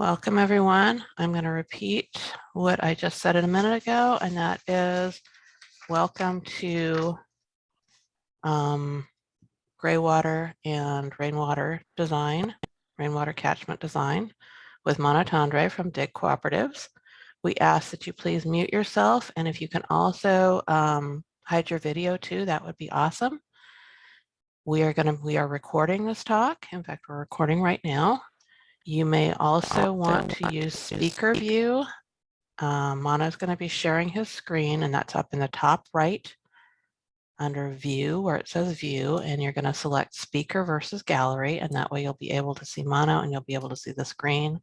Welcome, everyone. I'm going to repeat what I just said a minute ago, and that is welcome to Greywater and Rainwater design, Rainwater Catchment design with Mano Tondre from DIG Cooperatives. We ask that you please mute yourself, and if you can also hide your video too, that would be awesome. We are recording this talk. In fact, we're recording right now. You may also want to use speaker view. Mano is going to be sharing his screen, and that's up in the top right under view where it says view, and you're going to select speaker versus gallery, and that way you'll be able to see Mano and you'll be able to see the screen.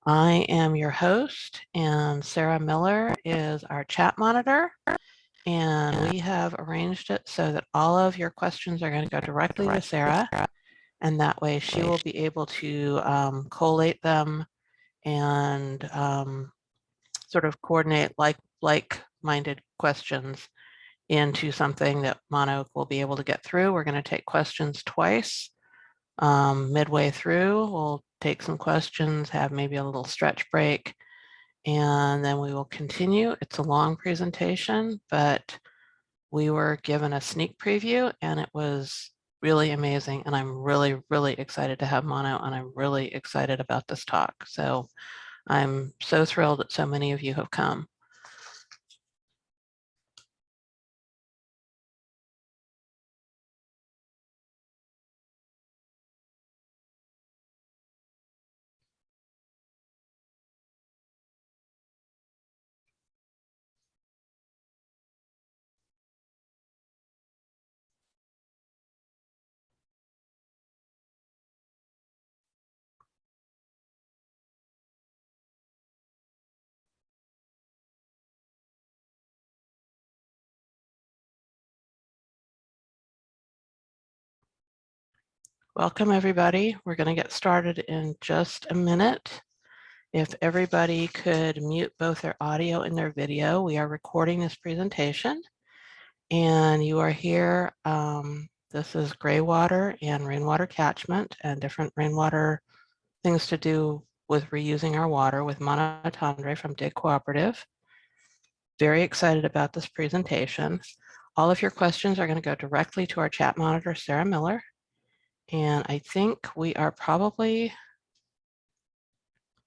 I am your host, and Sarah Miller is our chat monitor, and we have arranged it so that all of your questions are going to go directly to Sarah. And that way she will be able to collate them and sort of coordinate like-minded questions into something that Mano will be able to get through. We're going to take questions twice. Midway through, we'll take some questions, have maybe a little stretch break, and then we will continue. It's a long presentation, but we were given a sneak preview and it was really amazing, and I'm really, really excited to have Mano, and I'm really excited about this talk. So I'm so thrilled that so many of you have come. Welcome, everybody. We're going to get started in just a minute. If everybody could mute both their audio and their video, we are recording this presentation, and you are here. This is Greywater and Rainwater Catchment and different rainwater things to do with reusing our water with Mano Tondre from DIG Cooperative. Very excited about this presentation. All of your questions are going to go directly to our chat monitor, Sarah Miller. And I think we are probably,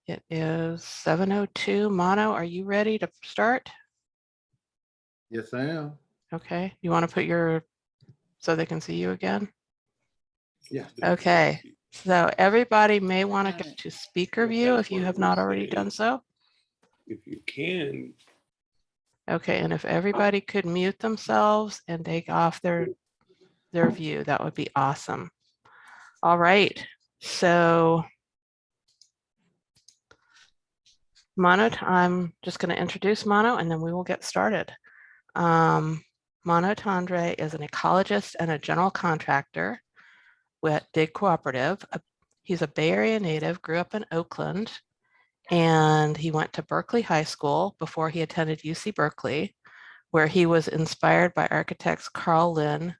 it is 7:02. Mano, are you ready to start? Yes, I am. Okay. You want to put your, so they can see you again? Yeah. Okay. So everybody may want to go to speaker view if you have not already done so. If you can. Okay. And if everybody could mute themselves and take off their view, that would be awesome. All right. So Mano, I'm just going to introduce Mano and then we will get started. Mano Tondre is an ecologist and a general contractor with DIG Cooperative. He's a Bay Area native, grew up in Oakland, and he went to Berkeley High School before he attended UC Berkeley, where he was inspired by architects Carl Lynn,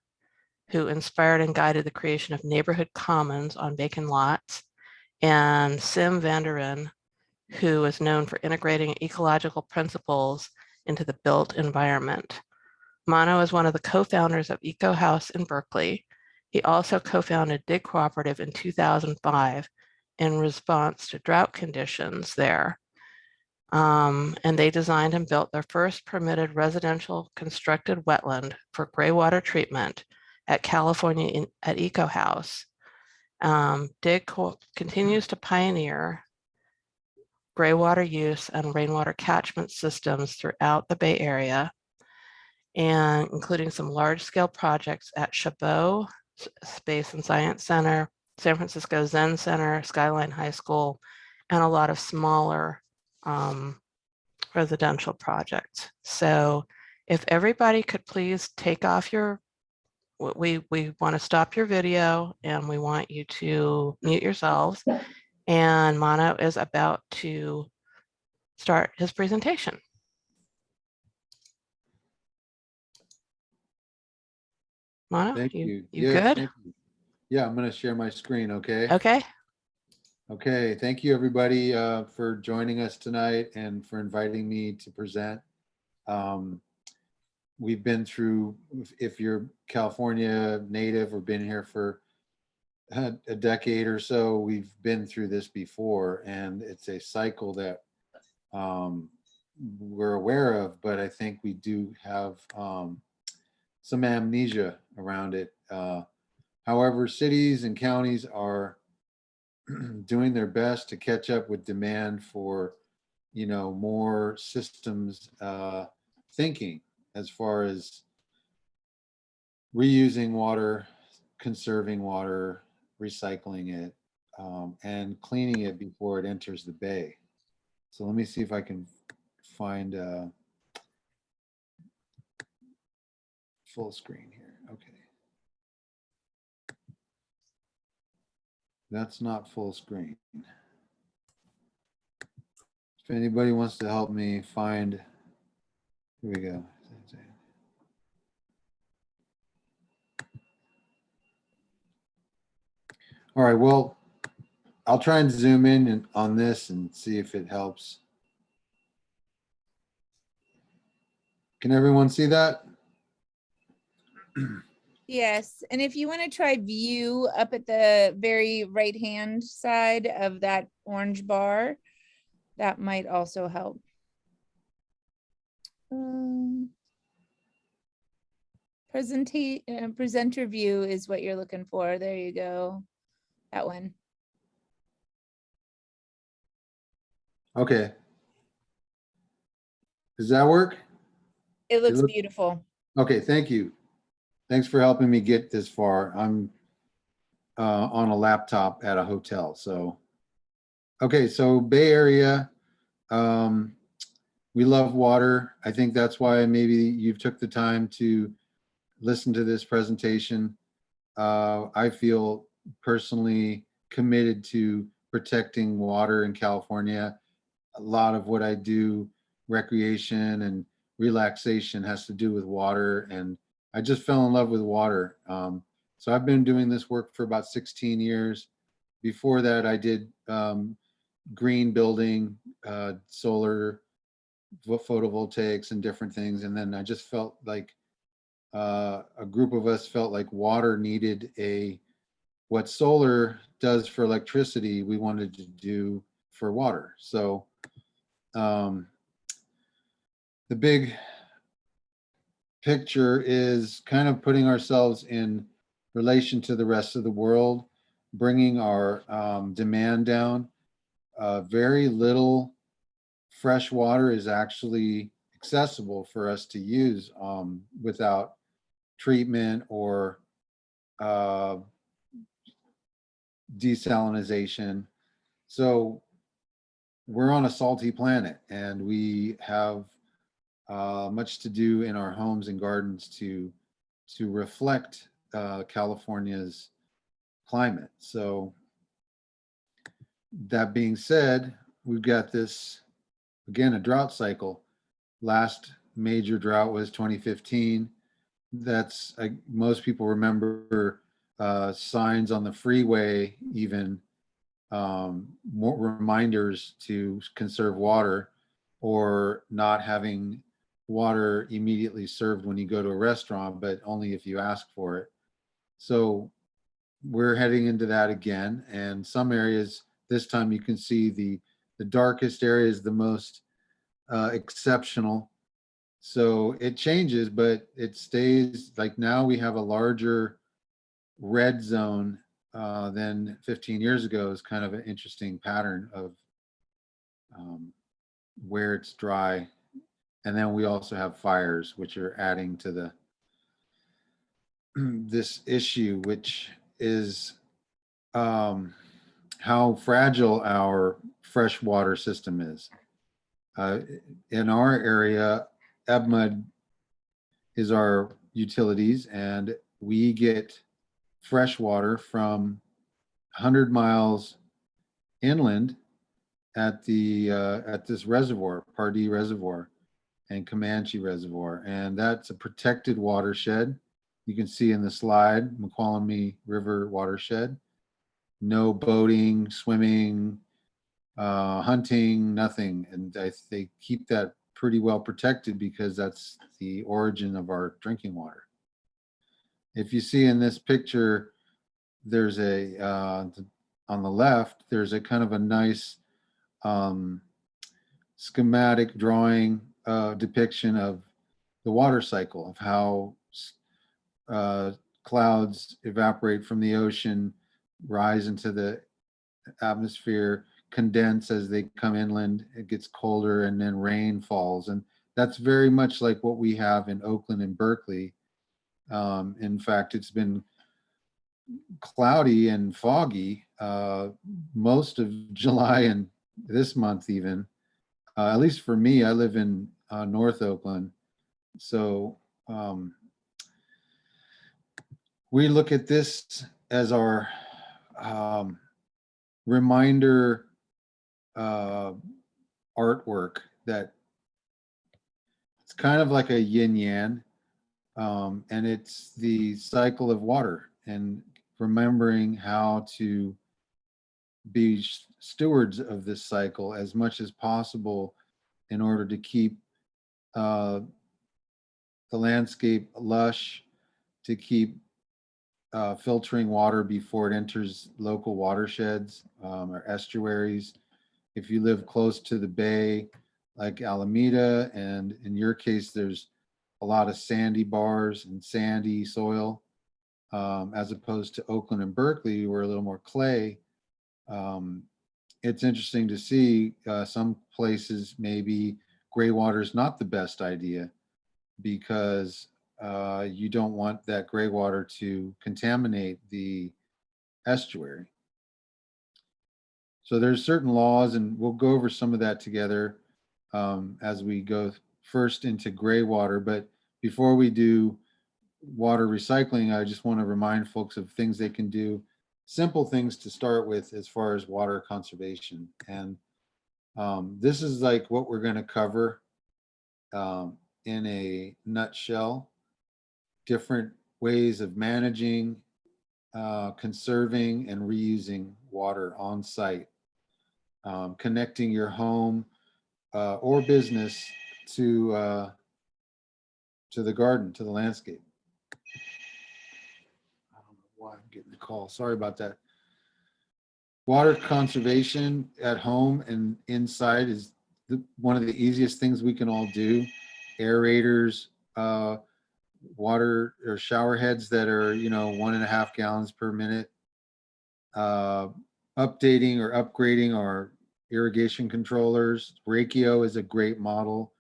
who inspired and guided the creation of neighborhood commons on vacant lots, and Sim van der Ven, who is known for integrating ecological principles into the built environment. Mano is one of the co-founders of EcoHouse in Berkeley. He also co-founded DIG Cooperative in 2005 in response to drought conditions there. And they designed and built their first permitted residential constructed wetland for greywater treatment at California at EcoHouse. DIG continues to pioneer greywater use and rainwater catchment systems throughout the Bay Area, and including some large-scale projects at Chabot Space Science Center, San Francisco Zen Center, Skyline High School, and a lot of smaller residential projects. So if everybody could please take off your, we want to stop your video and we want you to mute yourselves. And Mano is about to start his presentation. Mano, Thank you. You good? Thank you. Yeah, I'm going to share my screen, okay? Okay. Okay, thank you everybody for joining us tonight and for inviting me to present. We've been through, if you're California native or been here for a decade or so, we've been through this before, and it's a cycle that we're aware of, but I think we do have some amnesia around it. However, cities and counties are doing their best to catch up with demand for, more systems thinking as far as reusing water, conserving water, recycling it, and cleaning it before it enters the bay. So let me see if I can find full screen here. Okay. That's not full screen. If anybody wants to help me find, here we go. All right, well, I'll try and zoom in on this and see if it helps. Can everyone see that? Yes, and if you want to try view up at the very right-hand side of that orange bar, that might also help. Presenter view is what you're looking for. There you go. That one. Okay. Does that work? It looks looks- beautiful. Okay, thank you. Thanks for helping me get this far. I'm on a laptop at a hotel. So, okay, so Bay Area, we love water. I think that's why maybe you've took the time to listen to this presentation. I feel personally committed to protecting water in California. A lot of what I do, recreation and relaxation, has to do with water, and I just fell in love with water. So I've been doing this work for about 16 years. Before that, I did green building, solar, photovoltaics, and different things. And then I just felt like a group of us felt like water needed what solar does for electricity, we wanted to do for water. So the big picture is kind of putting ourselves in relation to the rest of the world, bringing our demand down. Very little fresh water is actually accessible for us to use without treatment or desalinization. So we're on a salty planet, and we have much to do in our homes and gardens to reflect California's climate. So that being said, we've got this, again, a drought cycle. Last major drought was 2015. That's, most people remember signs on the freeway, even more reminders to conserve water, or not having water immediately served when you go to a restaurant, but only if you ask for it. So we're heading into that again. And some areas, this time you can see the darkest area is the most exceptional. So it changes, but it stays. Like now we have a larger red zone than 15 years ago. Is kind of an interesting pattern of where it's dry. And then we also have fires, which are adding to the this issue, which is how fragile our freshwater system is. In our area, EBMUD is our utilities, and we get fresh water from 100 miles inland at this reservoir, Pardee Reservoir and Comanche Reservoir, and that's a protected watershed. You can see in the slide, Mokelumne River watershed. no boating, swimming, hunting, nothing. And they keep that pretty well protected because that's the origin of our drinking water. If you see in this picture, there's on the left, there's a kind of a nice schematic drawing depiction of the water cycle, of how clouds evaporate from the ocean, rise into the atmosphere, condense as they come inland, it gets colder, and then rain falls. And that's very much like what we have in Oakland and Berkeley. In fact, it's been cloudy and foggy most of July and this month even. At least for me, I live in North Oakland. So we look at this as our reminder artwork that it's kind of like a yin yang, and it's the cycle of water and remembering how to be stewards of this cycle as much as possible in order to keep the landscape lush, to keep filtering water before it enters local watersheds or estuaries. If you live close to the bay, like Alameda, and in your case, there's a lot of sandy bars and sandy soil, as opposed to Oakland and Berkeley, where a little more clay. It's interesting to see some places maybe Greywater is not the best idea because you don't want that Greywater to contaminate the estuary. So there's certain laws, and we'll go over some of that together as we go first into Greywater. But before we do water recycling, I just want to remind folks of things they can do, simple things to start with as far as water conservation. And this is like what we're going to cover in a nutshell. Different ways of managing, conserving, and reusing water on site. Connecting your home or business to the garden, to the landscape. I don't know why I'm getting the call. Sorry about that. Water conservation at home and inside is one of the easiest things we can all do. Aerators, water or shower heads that are 1.5 gallons per minute. Updating or upgrading our irrigation controllers. Rakio is a great model.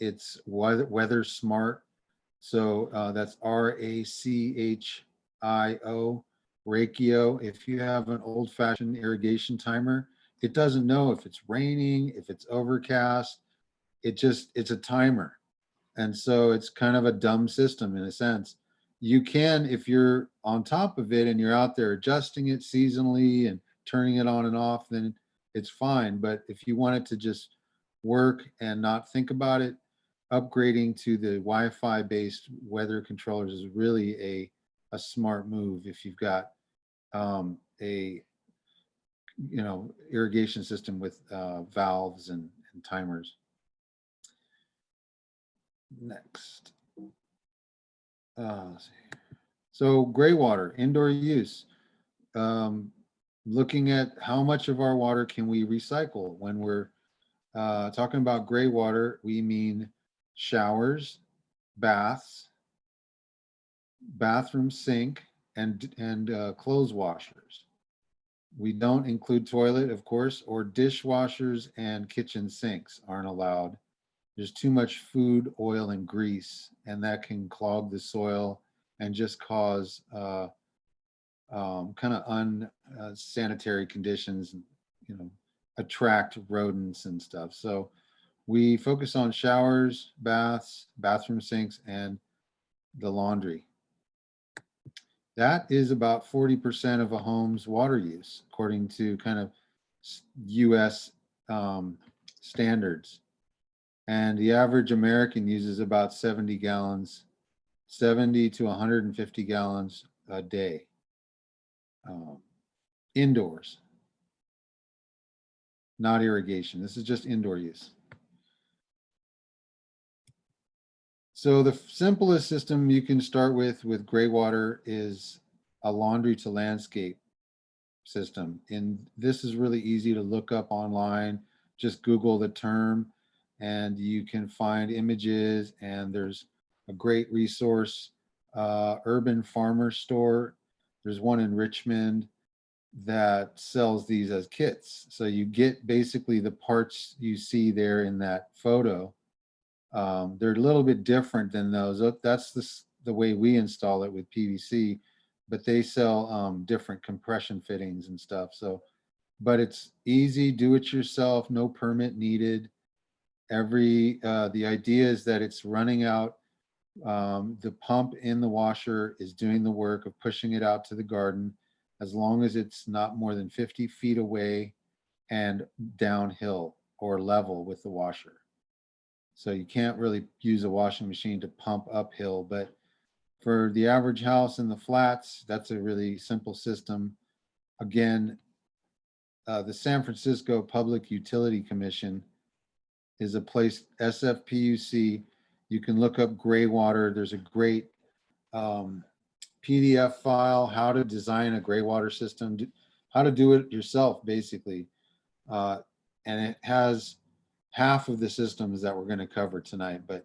It's weather smart. So that's RACHIO, Rakio. If you have an old-fashioned irrigation timer, it doesn't know if it's raining, if it's overcast. It's a timer. And so it's kind of a dumb system in a sense. You can, if you're on top of it and you're out there adjusting it seasonally and turning it on and off, then it's fine. But if you want it to just work and not think about it, upgrading to the Wi-Fi based weather controllers is really a smart move if you've got a irrigation system with valves and timers. Next. So Greywater, indoor use. Looking at how much of our water can we recycle. When we're talking about Greywater, we mean showers, baths, bathroom sink, and clothes washers. We don't include toilet, of course, or dishwashers and kitchen sinks aren't allowed. There's too much food, oil, and grease, and that can clog the soil and just cause kind of unsanitary conditions, attract rodents and stuff. So we focus on showers, baths, bathroom sinks, and the laundry. That is about 40% of a home's water use, according to kind of US standards. And the average American uses about 70 to 150 gallons a day. indoors, not irrigation. This is just indoor use. So the simplest system you can start with Greywater is a laundry to landscape system. And this is really easy to look up online. Just Google the term and you can find images, and there's a great resource, Urban Farmer Store. There's one in Richmond that sells these as kits. So you get basically the parts you see there in that photo. They're a little bit different than those. That's the way we install it with PVC, but they sell different compression fittings and stuff. So, but it's easy, do it yourself, no permit needed. The idea is that it's running out. The pump in the washer is doing the work of pushing it out to the garden, as long as it's not more than 50 feet away and downhill or level with the washer. So you can't really use a washing machine to pump uphill, but for the average house in the flats, that's a really simple system. Again, the San Francisco Public Utility Commission is a place, SFPUC. You can look up Greywater. There's a great PDF file, how to design a Greywater system, how to do it yourself, basically. And it has half of the systems that we're going to cover tonight. But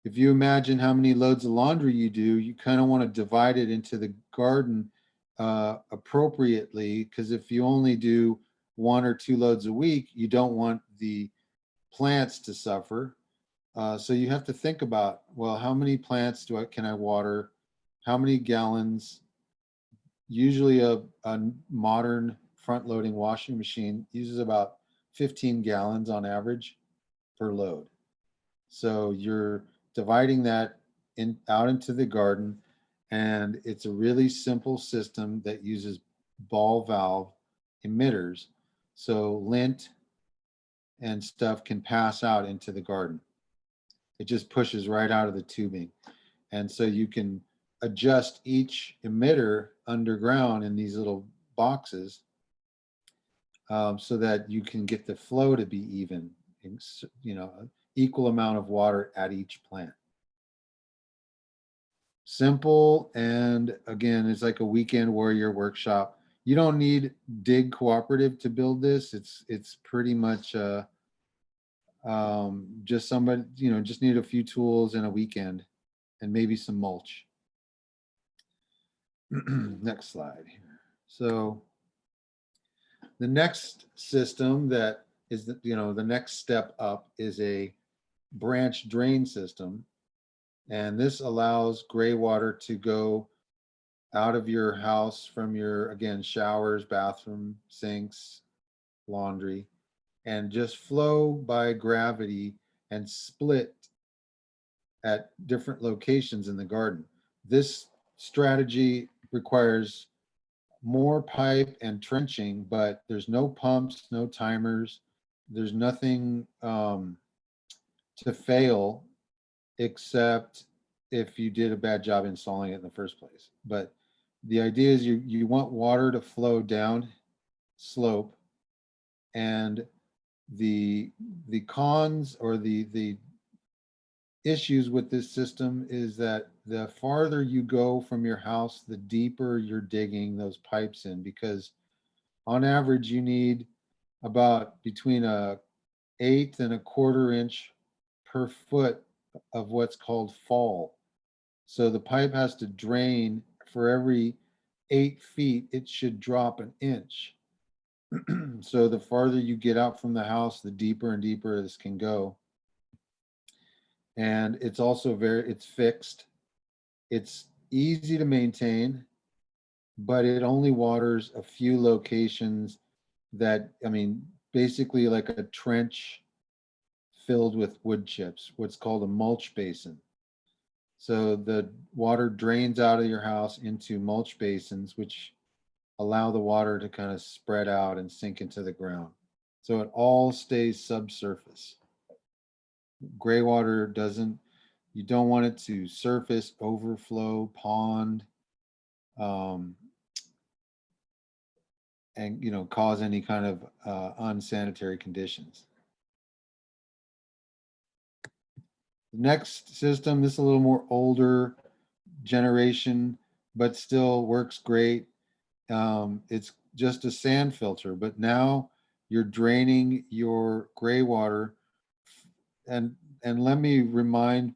if you imagine how many loads of laundry you do, you kind of want to divide it into the garden appropriately, because if you only do 1 or 2 loads a week, you don't want the plants to suffer. So you have to think about, well, how many plants can I water? How many gallons? Usually a modern front-loading washing machine uses about 15 gallons on average per load. So you're dividing that out into the garden, and it's a really simple system that uses ball valve emitters. So lint and stuff can pass out into the garden. It just pushes right out of the tubing. And so you can adjust each emitter underground in these little boxes so that you can get the flow to be even, equal amount of water at each plant. Simple, and again, it's like a weekend warrior workshop. You don't need DIG Cooperative to build this. It's pretty much just somebody, just need a few tools and a weekend and maybe some mulch. Next slide here. So the next system that is the next step up is a branch drain system. And this allows Greywater to go out of your house from your, again, showers, bathroom, sinks, laundry, and just flow by gravity and split at different locations in the garden. This strategy requires more pipe and trenching, but there's no pumps, no timers. There's nothing to fail, except if you did a bad job installing it in the first place. But the idea is you want water to flow down slope, and the cons or the issues with this system is that the farther you go from your house, the deeper you're digging those pipes in, because on average you need about between a 1/8 and a 1/4 inch per foot of what's called fall. So the pipe has to drain for every 8 feet, it should drop an inch. So the farther you get out from the house, the deeper and deeper this can go. And it's also it's fixed. It's easy to maintain, but it only waters a few locations that, basically like a trench filled with wood chips, what's called a mulch basin. So the water drains out of your house into mulch basins, which allow the water to kind of spread out and sink into the ground. So it all stays subsurface. Greywater you don't want it to surface, overflow, pond. and, cause any kind of unsanitary conditions. The next system, this is a little more older generation, but still works great. It's just a sand filter, but now you're draining your gray water. And let me rewind,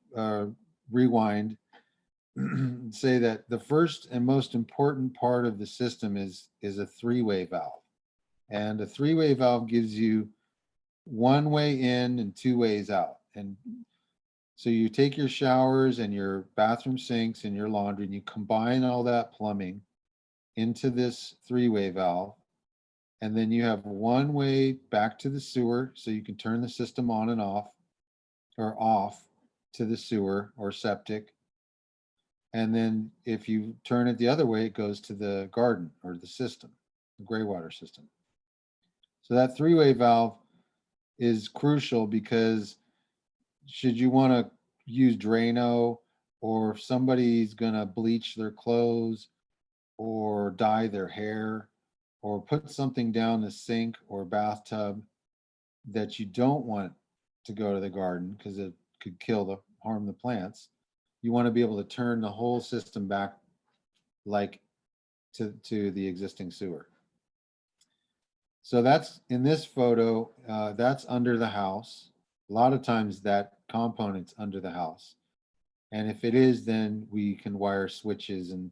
say that the first and most important part of the system is a three-way valve. And a three-way valve gives you one way in and two ways out. And so you take your showers and your bathroom sinks and your laundry and you combine all that plumbing into this three-way valve. And then you have one way back to the sewer, so you can turn the system on and off, or off to the sewer or septic. And then if you turn it the other way, it goes to the garden or the system, the Greywater system. So that three-way valve is crucial because should you want to use Drano, or if somebody's going to bleach their clothes or dye their hair or put something down the sink or bathtub that you don't want to go to the garden because it could harm the plants, you want to be able to turn the whole system back like to the existing sewer. So that's in this photo, that's under the house. A lot of times that component's under the house. And if it is, then we can wire switches and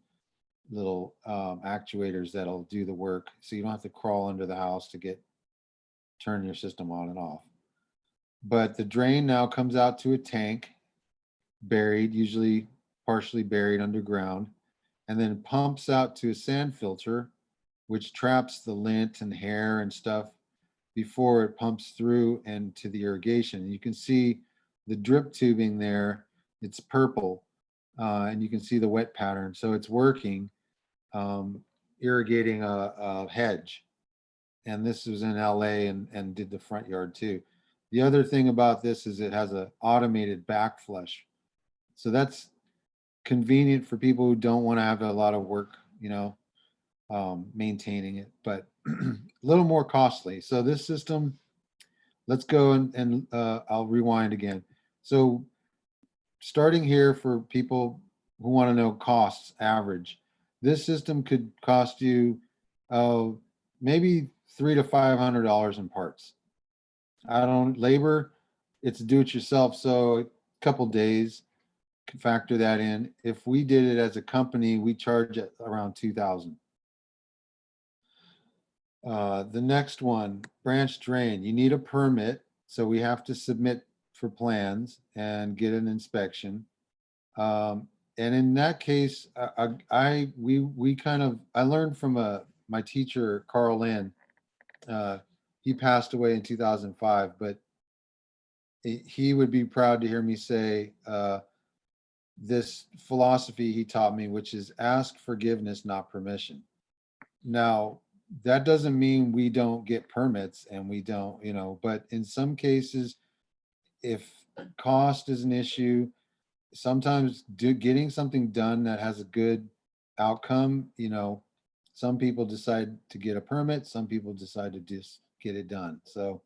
little actuators that'll do the work. So you don't have to crawl under the house to turn your system on and off. But the drain now comes out to a tank, buried, usually partially buried underground, and then pumps out to a sand filter, which traps the lint and hair and stuff before it pumps through and to the irrigation. You can see the drip tubing there, it's purple, and you can see the wet pattern. So it's working, irrigating a hedge. And this was in LA and did the front yard too. The other thing about this is it has an automated back flush. So that's convenient for people who don't want to have a lot of work, maintaining it, but a little more costly. So this system, let's go and I'll rewind again. So starting here for people who want to know costs average, this system could cost you maybe $300 to $500 in parts. Labor, it's do it yourself, so a couple days, can factor that in. If we did it as a company, we charge at around $2,000. The next one, branch drain. You need a permit, so we have to submit for plans and get an inspection. And in that case, I learned from my teacher, Carl Lynn. He passed away in 2005, but he would be proud to hear me say this philosophy he taught me, which is ask forgiveness, not permission. Now, that doesn't mean we don't get permits and we don't, but in some cases, if cost is an issue, sometimes getting something done that has a good outcome, some people decide to get a permit, some people decide to just get it done. So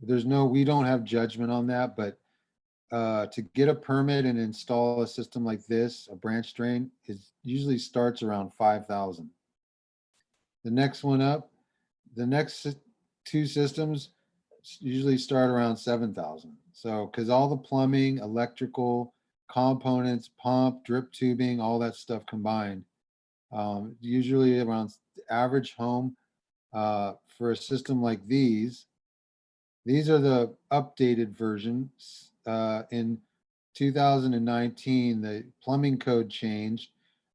we don't have judgment on that, but to get a permit and install a system like this, a branch drain, usually starts around $5,000. The next one up, the next two systems usually start around $7,000. So, because all the plumbing, electrical components, pump, drip tubing, all that stuff combined, usually around the average home for a system like these are the updated versions. In 2019, the plumbing code changed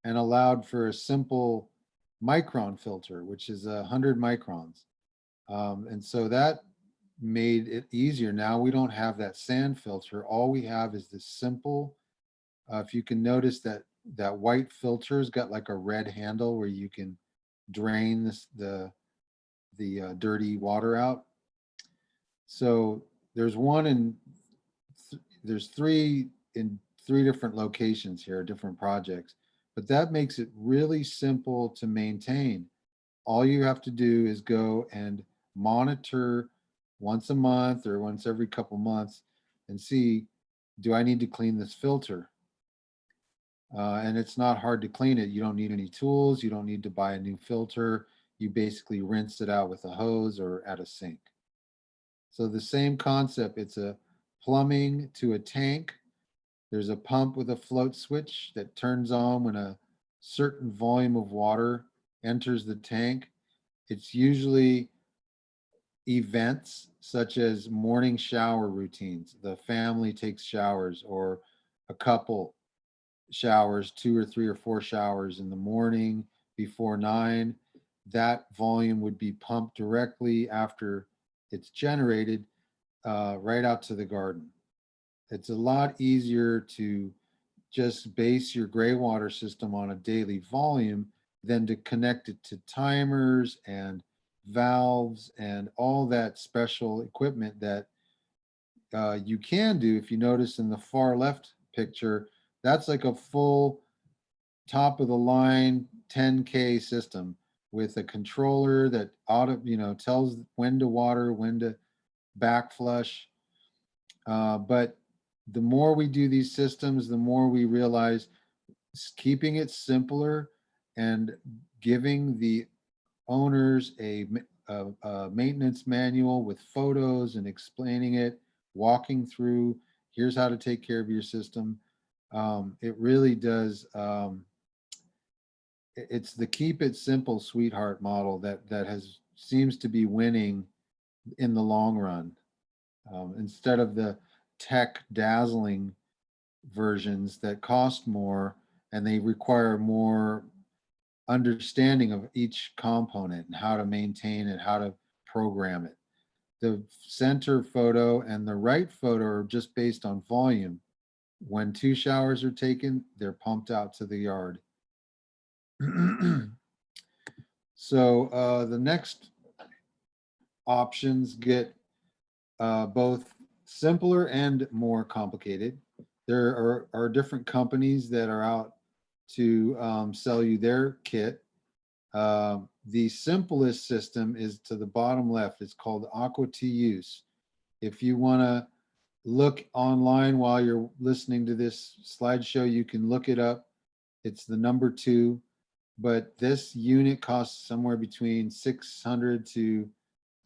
and allowed for a simple micron filter, which is 100 microns. And so that made it easier. Now we don't have that sand filter. All we have is this simple, if you can notice that white filter's got like a red handle where you can drain the dirty water out. So there's three in three different locations here, different projects, but that makes it really simple to maintain. all you have to do is go and monitor once a month or once every couple months and see, do I need to clean this filter? And it's not hard to clean it. You don't need any tools. You don't need to buy a new filter. You basically rinse it out with a hose or at a sink. So the same concept, it's a plumbing to a tank. There's a pump with a float switch that turns on when a certain volume of water enters the tank. It's usually events such as morning shower routines. The family takes showers, or a couple showers, 2 or 3 or 4 showers in the morning before 9. That volume would be pumped directly after it's generated right out to the garden. It's a lot easier to just base your Greywater system on a daily volume than to connect it to timers and valves and all that special equipment that you can do. If you notice in the far left picture, that's like a full top of the line 10K system with a controller that tells when to water, when to back flush. But the more we do these systems, the more we realize keeping it simpler and giving the owners a maintenance manual with photos and explaining it, walking through, here's how to take care of your system. It really does. It's the keep it simple, sweetheart model that seems to be winning in the long run, instead of the tech dazzling versions that cost more and they require more understanding of each component and how to maintain it, how to program it. The center photo and the right photo are just based on volume. When 2 showers are taken, they're pumped out to the yard. So the next options get both simpler and more complicated. There are different companies that are out to sell you their kit. The simplest system is to the bottom left. It's called Aqua Use. If you want to look online while you're listening to this slideshow, you can look it up. It's the number 2, but this unit costs somewhere between $600 to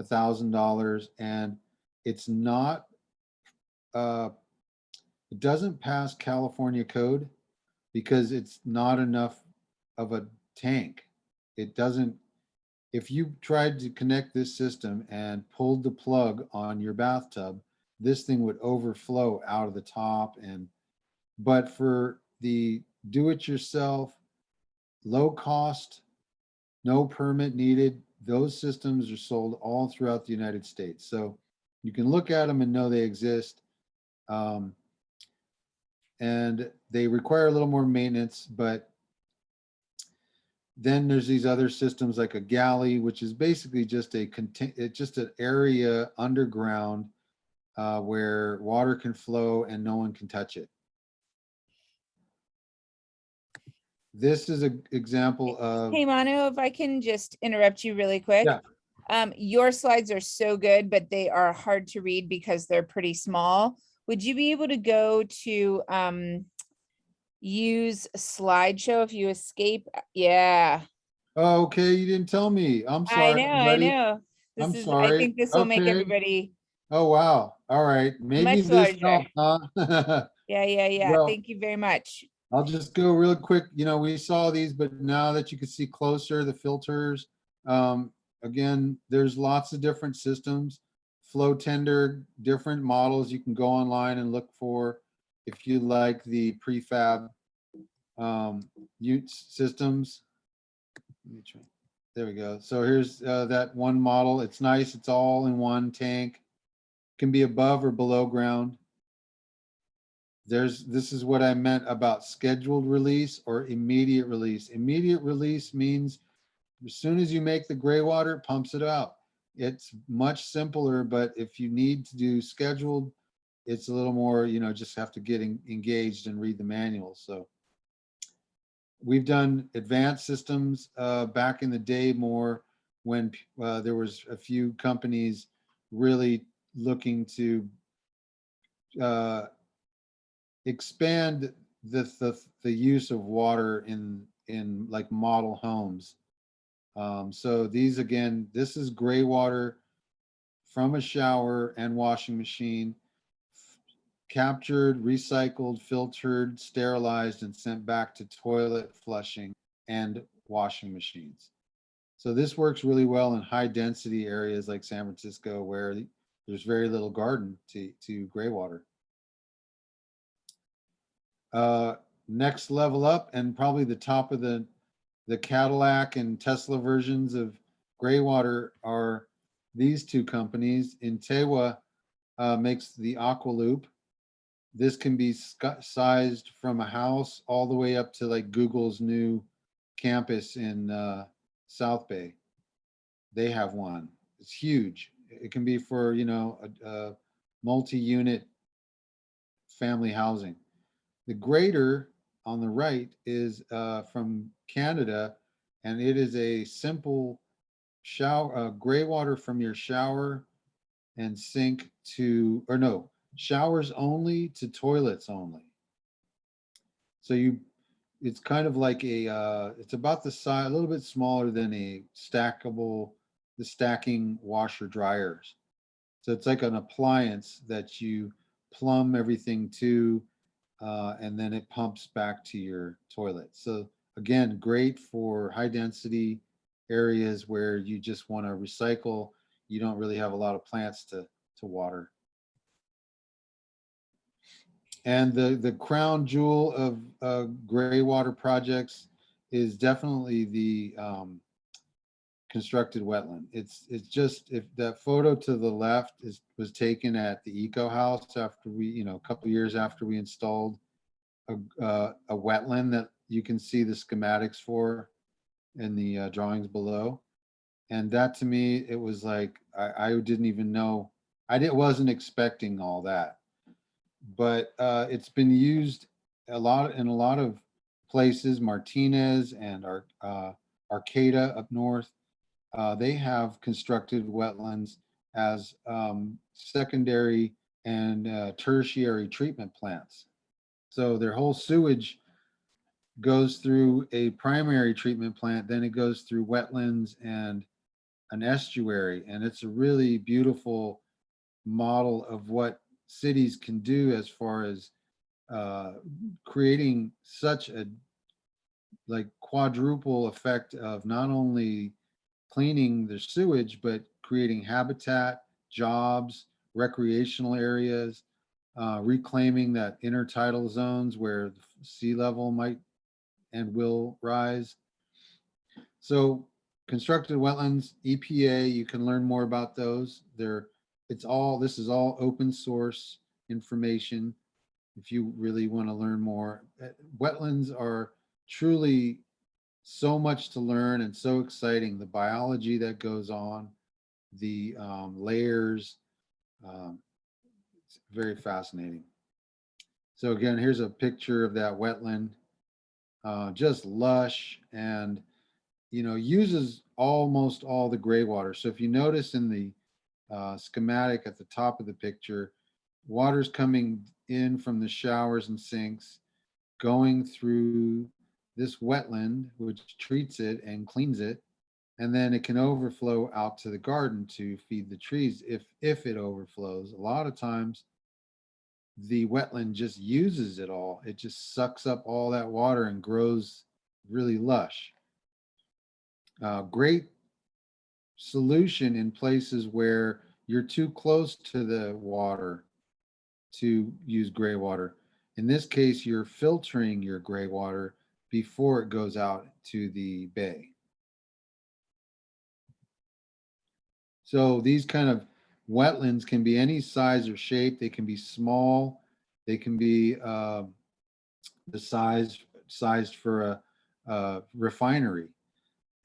$1,000, and it's not. It doesn't pass California code because it's not enough of a tank. It doesn't. If you tried to connect this system and pulled the plug on your bathtub, this thing would overflow out of the top. But for the do-it-yourself, low cost, no permit needed, those systems are sold all throughout the United States. So you can look at them and know they exist. And they require a little more maintenance, but then there's these other systems like a galley, which is basically just just an area underground where water can flow and no one can touch it. This is an example of. Hey, Manu, if I can just interrupt you really quick. Yeah. Your slides are so good, but they are hard to read because they're pretty small. Would you be able to go to use slideshow if you escape? Yeah. Oh, okay, you didn't tell me. I'm I sorry, know, buddy. I I'm I sorry. think this will make Okay. everybody Oh, wow. All right. Maybe much this larger. helps, huh? Yeah. Well, Thank you very much. I'll just go real quick. We saw these, but now that you can see closer, the filters, again, there's lots of different systems. Flow tender, different models you can go online and look for if you like the prefab systems. Let me try. There we go. So here's that one model. It's nice. It's all in one tank. Can be above or below ground. This is what I meant about scheduled release or immediate release. Immediate release means as soon as you make the Greywater, it pumps it out. It's much simpler, but if you need to do scheduled, it's a little more, just have to get engaged and read the manual. So we've done advanced systems back in the day more when there was a few companies really looking to expand the use of water in like model homes. So these, again, this is gray water from a shower and washing machine, captured, recycled, filtered, sterilized, and sent back to toilet flushing and washing machines. So this works really well in high density areas like San Francisco, where there's very little garden to gray water. Next level up, and probably the top of the Cadillac and Tesla versions of Greywater, are these two companies. Intewa makes the Aqua Loop. This can be sized from a house all the way up to like Google's new campus in South Bay. They have one. It's huge. It can be for, you know, a multi-unit family housing. The Greater on the right is from Canada, and it is a simple shower, gray water from your shower and sink to, or no, showers only to toilets only. So it's kind of like it's about the size, a little bit smaller than a the stacking washer dryers. So it's like an appliance that you plumb everything to, and then it pumps back to your toilet. So again, great for high density areas where you just want to recycle. You don't really have a lot of plants to water. And the crown jewel of gray water projects is definitely the constructed wetland. It's just, if that photo to the left was taken at the EcoHouse after we, you know, a couple years after we installed a wetland that you can see the schematics for in the drawings below. And that, to me, it was like, I didn't even know, wasn't expecting all that. But it's been used a lot in a lot of places. Martinez and Arcata up north, they have constructed wetlands as secondary and tertiary treatment plants. So their whole sewage goes through a primary treatment plant, then it goes through wetlands and an estuary, and it's a really beautiful model of what cities can do as far as creating such a like quadruple effect of not only cleaning the sewage, but creating habitat, jobs, recreational areas, reclaiming that intertidal zones where the sea level might and will rise. So constructed wetlands, EPA, you can learn more about those. This is all open source information if you really want to learn more. Wetlands are truly so much to learn and so exciting. The biology that goes on, the layers, it's very fascinating. So again, here's a picture of that wetland, just lush, and uses almost all the gray water. So if you notice in the schematic at the top of the picture, water's coming in from the showers and sinks, going through this wetland, which treats it and cleans it, and then it can overflow out to the garden to feed the trees if it overflows. A lot of times the wetland just uses it all. It just sucks up all that water and grows really lush. Great solution in places where you're too close to the water to use gray water. In this case, you're filtering your gray water before it goes out to the bay. So these kind of wetlands can be any size or shape. They can be small. They can be the sized for a refinery.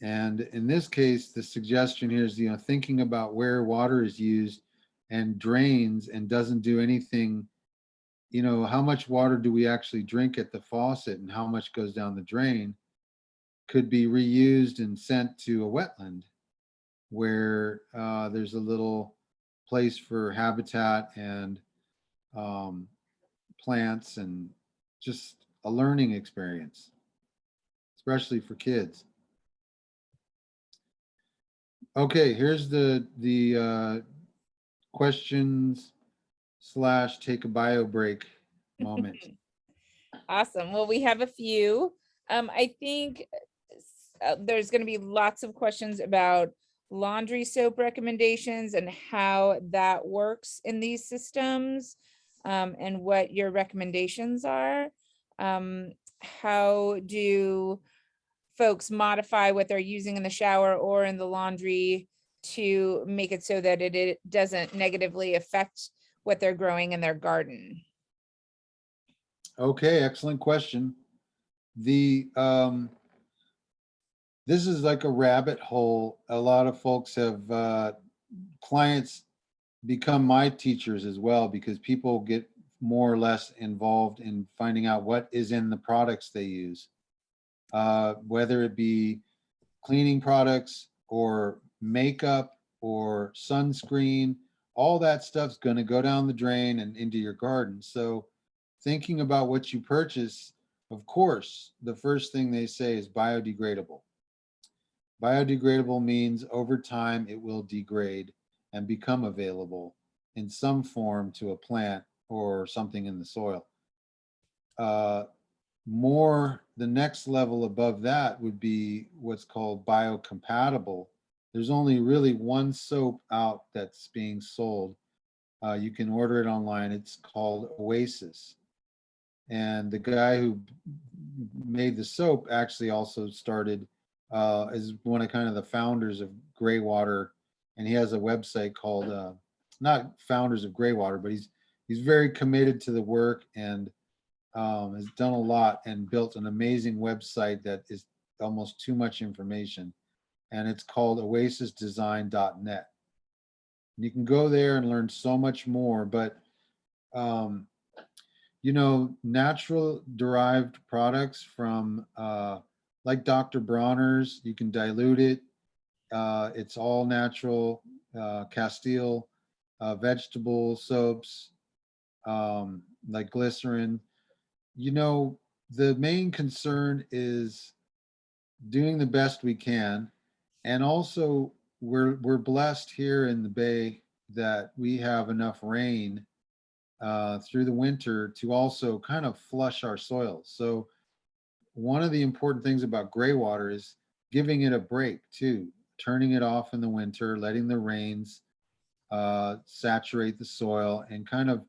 And in this case, the suggestion here is, thinking about where water is used and drains and doesn't do anything. How much water do we actually drink at the faucet and how much goes down the drain could be reused and sent to a wetland where there's a little place for habitat and plants and just a learning experience, especially for kids. Okay, here's the questions / take a bio break moment. Awesome. Well, we have a few. I think there's going to be lots of questions about laundry soap recommendations and how that works in these systems, and what your recommendations are. How do folks modify what they're using in the shower or in the laundry to make it so that it doesn't negatively affect what they're growing in their garden? Okay, excellent question. The this is like a rabbit hole. A lot of folks have clients become my teachers as well, because people get more or less involved in finding out what is in the products they use, whether it be cleaning products or makeup or sunscreen. All that stuff's going to go down the drain and into your garden. So thinking about what you purchase, of course, the first thing they say is biodegradable. Biodegradable means over time it will degrade and become available in some form to a plant or something in the soil. The next level above that would be what's called biocompatible. There's only really one soap out that's being sold. You can order it online. It's called Oasis. And the guy who made the soap actually also started as one of kind of the founders of Greywater, and he has a website called not Founders of Greywater, but he's very committed to the work and has done a lot and built an amazing website that is almost too much information, and it's called oasisdesign.net. You can go there and learn so much more, but you know, natural derived products from like Dr. Bronner's, you can dilute it. It's all natural, Castile, vegetable soaps, like glycerin. You know, the main concern is doing the best we can. And also we're blessed here in the Bay that we have enough rain through the winter to also kind of flush our soils. So one of the important things about Greywater is giving it a break too, turning it off in the winter, letting the rains saturate the soil and kind of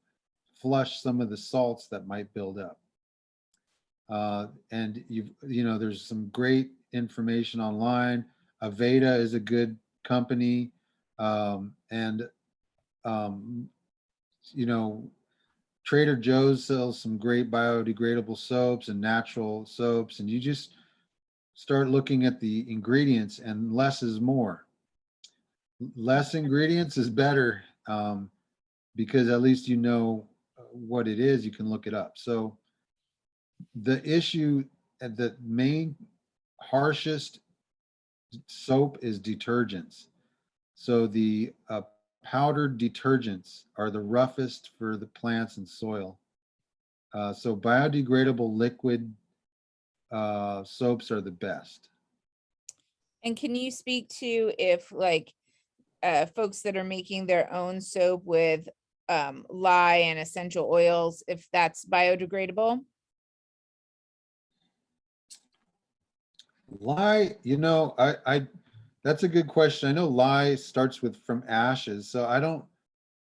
flush some of the salts that might build up. And you know, there's some great information online. Aveda is a good company, and you know, Trader Joe's sells some great biodegradable soaps and natural soaps, and you just start looking at the ingredients, and less is more. Less ingredients is better, because at least you know what it is, you can look it up. So the issue, the main harshest soap is detergents. So the powdered detergents are the roughest for the plants and soil. So biodegradable liquid soaps are the best. And can you speak to if like folks that are making their own soap with lye and essential oils, if that's biodegradable? Lye, you know, I that's a good question. I know lye starts from ashes, so I don't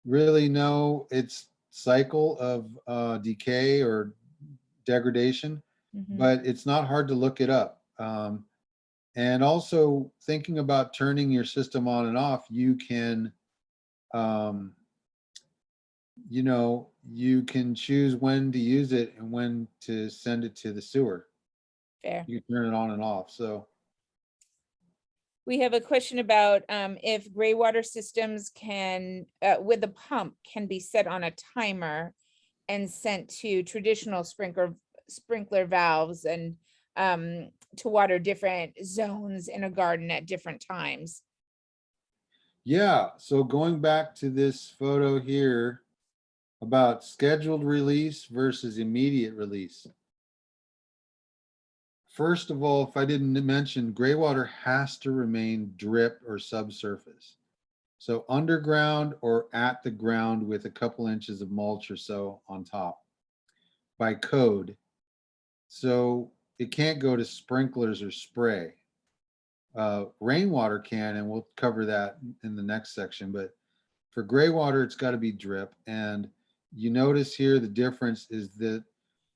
really know its cycle of decay or degradation, Mhm. but it's not hard to look it up. And also thinking about turning your system on and off, you can, you know, you can choose when to use it and when to send it to the sewer. Fair. You can turn it on and off. So We have a question about if gray water systems can, with a pump, can be set on a timer and sent to traditional sprinkler valves and to water different zones in a garden at different times. Yeah, so going back to this photo here about scheduled release versus immediate release. First of all, if I didn't mention, Greywater has to remain drip or subsurface. So underground or at the ground with a couple inches of mulch or so on top by code. So it can't go to sprinklers or spray. Rainwater can, and we'll cover that in the next section, but for Greywater, it's got to be drip. And you notice here the difference is that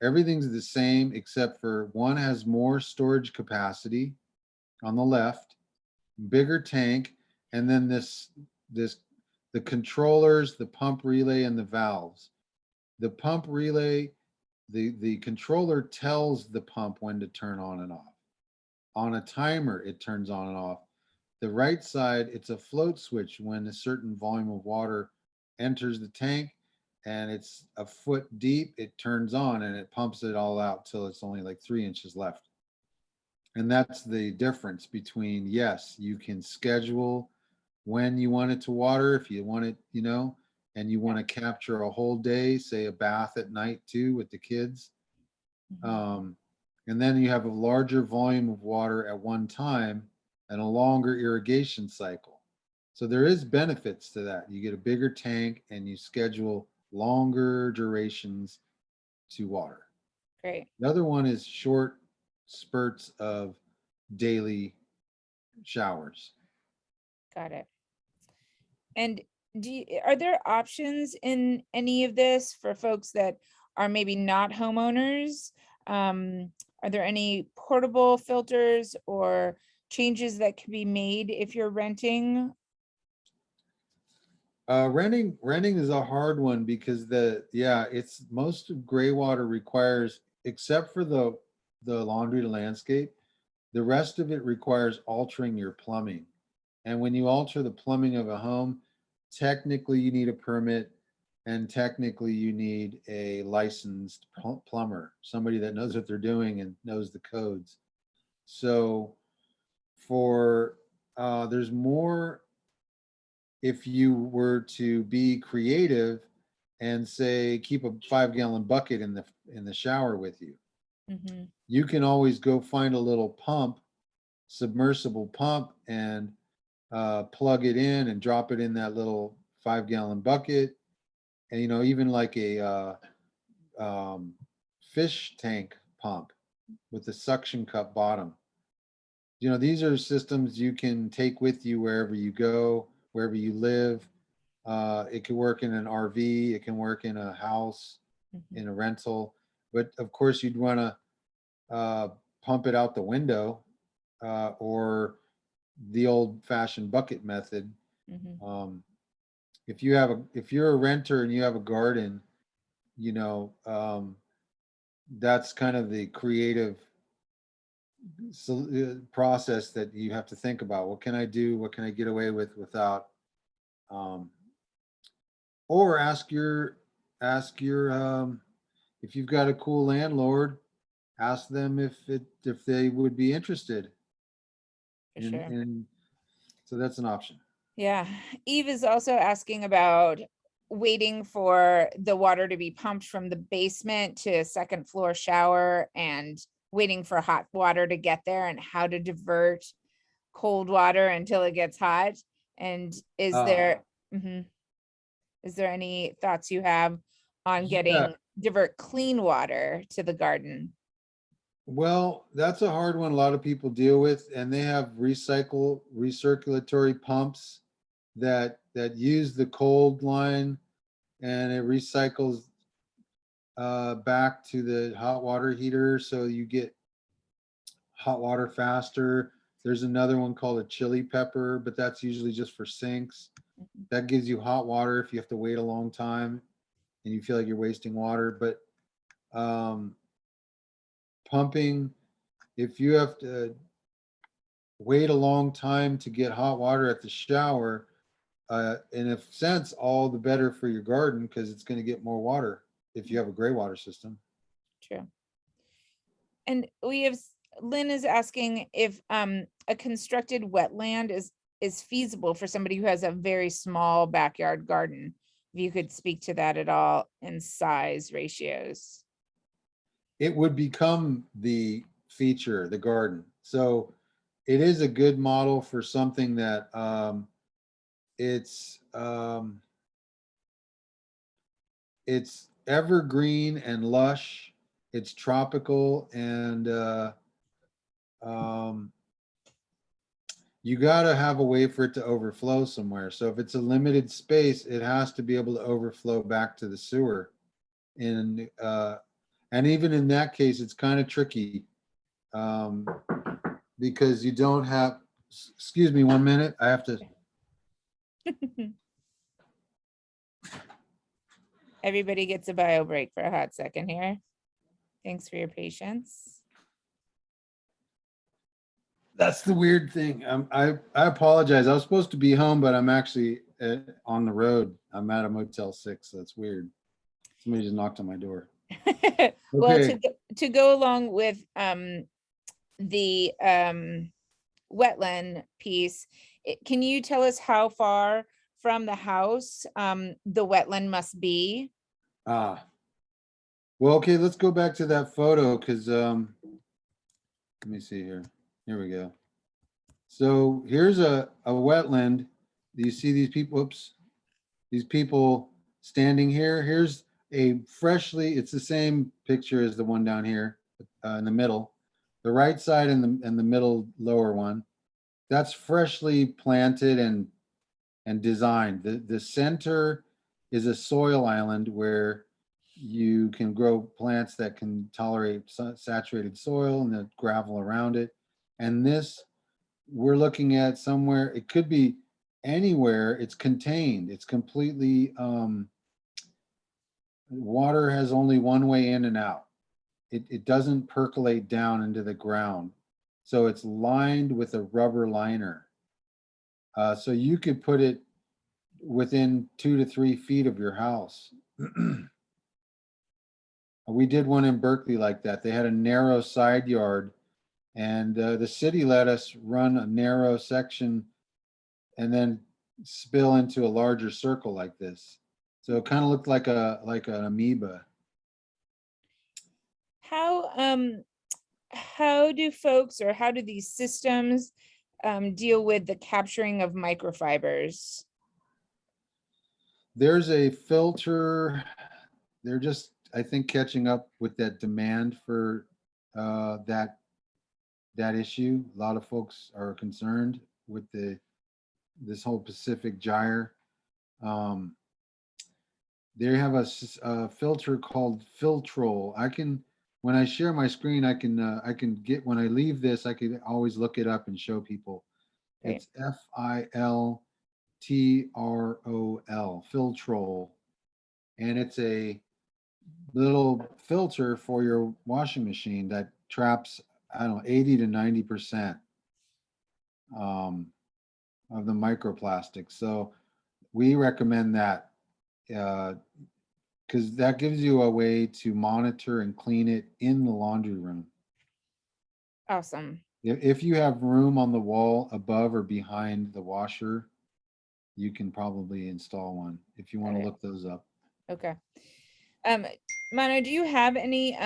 everything's the same except for one has more storage capacity on the left, bigger tank, and then the controllers, the pump relay, and the valves. The pump relay, the controller tells the pump when to turn on and off. On a timer, it turns on and off. The right side, it's a float switch when a certain volume of water enters the tank and it's a foot deep, it turns on and it pumps it all out till it's only like 3 inches left. And that's the difference between, yes, you can schedule when you want it to water, if you want it, and you want to capture a whole day, say a bath at night too with the kids. And then you have a larger volume of water at one time and a longer irrigation cycle. So there is benefits to that. You get a bigger tank and you schedule longer durations to water. Great. The other one is short spurts of daily showers. Got it. And are there options in any of this for folks that are maybe not homeowners? Are there any portable filters or changes that can be made if you're renting? Renting is a hard one because it's most of Greywater requires, except for the laundry to landscape, the rest of it requires altering your plumbing. And when you alter the plumbing of a home, technically you need a permit and technically you need a licensed plumber, somebody that knows what they're doing and knows the codes. So there's more if you were to be creative and say keep a 5-gallon bucket in the shower with you. Mm-hmm. You can always go find a little pump, submersible pump, and plug it in and drop it in that little 5-gallon bucket. And even like a fish tank pump with the suction cup bottom. These are systems you can take with you wherever you go, wherever you live. It can work in an RV, it can work in a house, in a rental, but of course you'd want to pump it out the window or the old-fashioned bucket method. Mm-hmm. If you're a renter and you have a garden, that's kind of the creative process that you have to think about. What can I do? What can I get away with without? Or ask your if you've got a cool landlord, ask them if they would be interested. For sure. And so that's an option. Yeah. Eve is also asking about waiting for the water to be pumped from the basement to a second floor shower and waiting for hot water to get there and how to divert cold water until it gets hot. And is there any thoughts you have on getting divert clean water to the garden? Well, that's a hard one a lot of people deal with, and they have recirculatory pumps that use the cold line and it recycles back to the hot water heater, so you get hot water faster. There's another one called a chili pepper, but that's usually just for sinks. That gives you hot water if you have to wait a long time and you feel like you're wasting water. But pumping, if you have to wait a long time to get hot water at the shower, in a sense, all the better for your garden because it's going to get more water if you have a Greywater system. True. And we have Lynn is asking if a constructed wetland is is feasible for somebody who has a very small backyard garden. If you could speak to that at all in size ratios. It would become the feature, the garden. So it is a good model for something that it's evergreen and lush. It's tropical, and you got to have a way for it to overflow somewhere. So if it's a limited space, it has to be able to overflow back to the sewer. And even in that case, it's kind of tricky because you don't have, excuse me 1 minute, I have to. Everybody gets a bio break for a hot second here. Thanks for your patience. That's the weird thing. I apologize. I was supposed to be home, but I'm actually on the road. I'm at a Motel 6, so that's weird. Somebody just knocked on my door. Well, Okay. to go along with the wetland piece, can you tell us how far from the house the wetland must be? Well, okay, let's go back to that photo because let me see here. Here we go. So here's a wetland. Do you see these people? Oops. These people standing here. Here's a freshly, it's the same picture as the one down here in the middle. The right side and the middle lower one. That's freshly planted and designed. The center is a soil island where you can grow plants that can tolerate saturated soil and the gravel around it. And this, we're looking at somewhere, it could be anywhere, it's contained. It's completely, water has only one way in and out. It doesn't percolate down into the ground. So it's lined with a rubber liner. So you could put it within 2 to 3 feet of your house. We did one in Berkeley like that. They had a narrow side yard, and the city let us run a narrow section and then spill into a larger circle like this. So it kind of looked like an amoeba. How do folks, or how do these systems deal with the capturing of microfibers? There's a filter. They're just, I think, catching up with that demand for that issue. A lot of folks are concerned with this whole Pacific gyre. They have a filter called Filtrol. When I share my screen, I can get, when I leave this, I can always look it up and show people. Great. It's Filtrol, Filtrol, and it's a little filter for your washing machine that traps, I don't know, 80 to 90% of the microplastics. So we recommend that because that gives you a way to monitor and clean it in the laundry room. Awesome. If you have room on the wall above or behind the washer, you can probably install one if you want to look those up. Okay. Mano, do you have any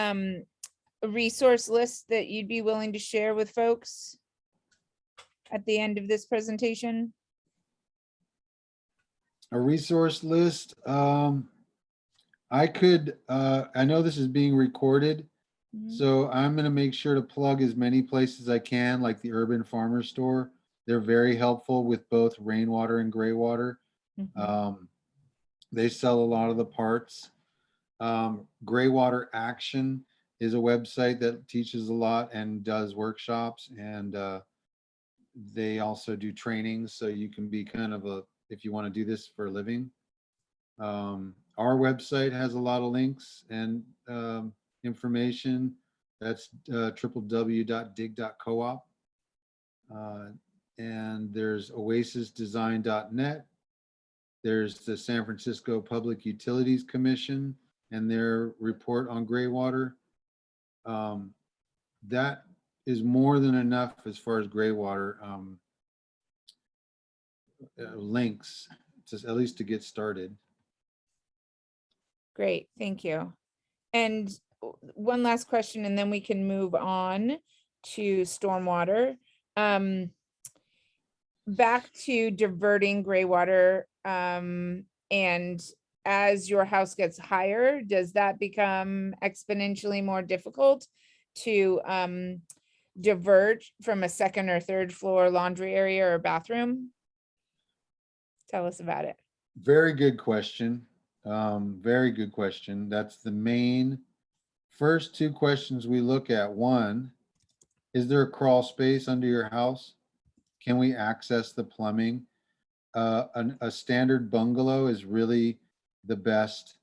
resource lists that you'd be willing to share with folks at the end of this presentation? A resource list. I could, I know this is being recorded, so I'm going to make sure to plug as many places as I can, like the Urban Farmer Store. They're very helpful with both rainwater and greywater. They sell a lot of the parts. Greywater Action is a website that teaches a lot and does workshops, and they also do trainings, so you can be kind of if you want to do this for a living. Our website has a lot of links and information. That's www.dig.coop. And there's oasisdesign.net. There's the San Francisco Public Utilities Commission and their report on greywater. That is more than enough as far as greywater. links to at least to get started. Great, thank you. And one last question, and then we can move on to stormwater. Back to diverting gray water, and as your house gets higher, does that become exponentially more difficult to divert from a second or third floor laundry area or bathroom? Tell us about it. Very good question. Very good question. That's the main first two questions we look at. One, is there a crawl space under your house? Can we access the plumbing? A standard bungalow is really the best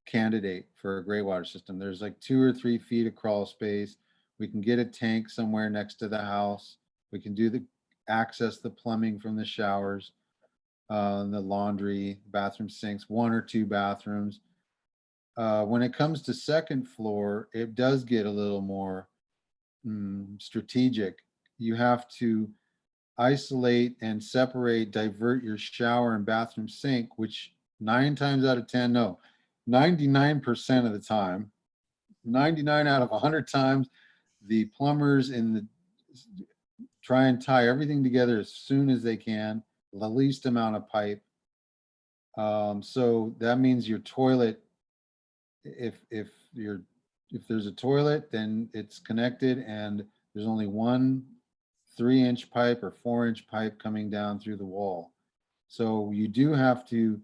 candidate for a gray water system. There's like 2 or 3 feet of crawl space. We can get a tank somewhere next to the house. We can do the access the plumbing from the showers, the laundry, bathroom sinks, 1 or 2 bathrooms. When it comes to second floor, it does get a little more strategic. You have to isolate and separate, divert your shower and bathroom sink, which 9 times out of 10, no, 99% of the time, 99 out of 100 times, the plumbers try and tie everything together as soon as they can, the least amount of pipe. So that means your toilet, if there's a toilet, then it's connected and there's only one 3-inch pipe or 4-inch pipe coming down through the wall. So you do have to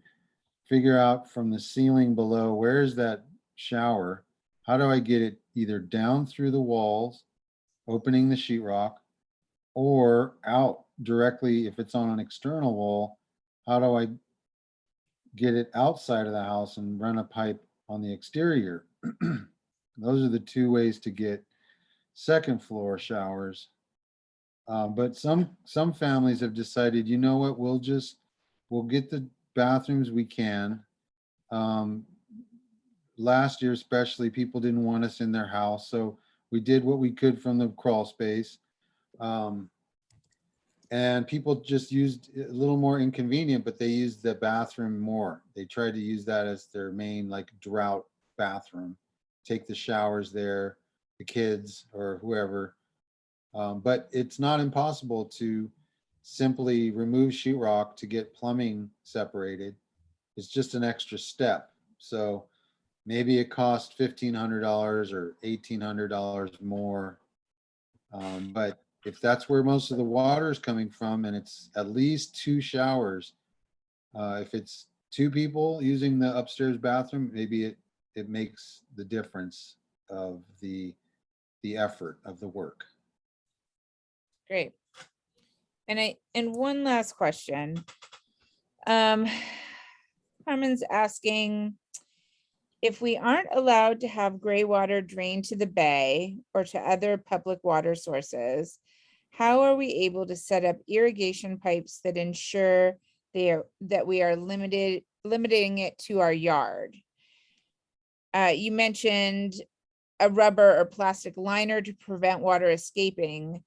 figure out from the ceiling below, where's that shower? How do I get it either down through the walls, opening the sheetrock, or out directly if it's on an external wall? How do I get it outside of the house and run a pipe on the exterior? Those are the 2 ways to get second floor showers. But some families have decided, you know what, we'll get the bathrooms we can. Last year especially, people didn't want us in their house, so we did what we could from the crawl space. And people just used a little more inconvenient, but they used the bathroom more. They tried to use that as their main like drought bathroom, take the showers there, the kids or whoever. But it's not impossible to simply remove sheetrock to get plumbing separated. It's just an extra step. So maybe it costs $1,500 or $1,800 more. But if that's where most of the water is coming from, and it's at least 2 showers, if it's 2 people using the upstairs bathroom, maybe it makes the difference of the effort of the work. Great. And one last question. Carmen's asking, if we aren't allowed to have gray water drain to the bay or to other public water sources, how are we able to set up irrigation pipes that ensure that we are limiting it to our yard? You mentioned a rubber or plastic liner to prevent water escaping.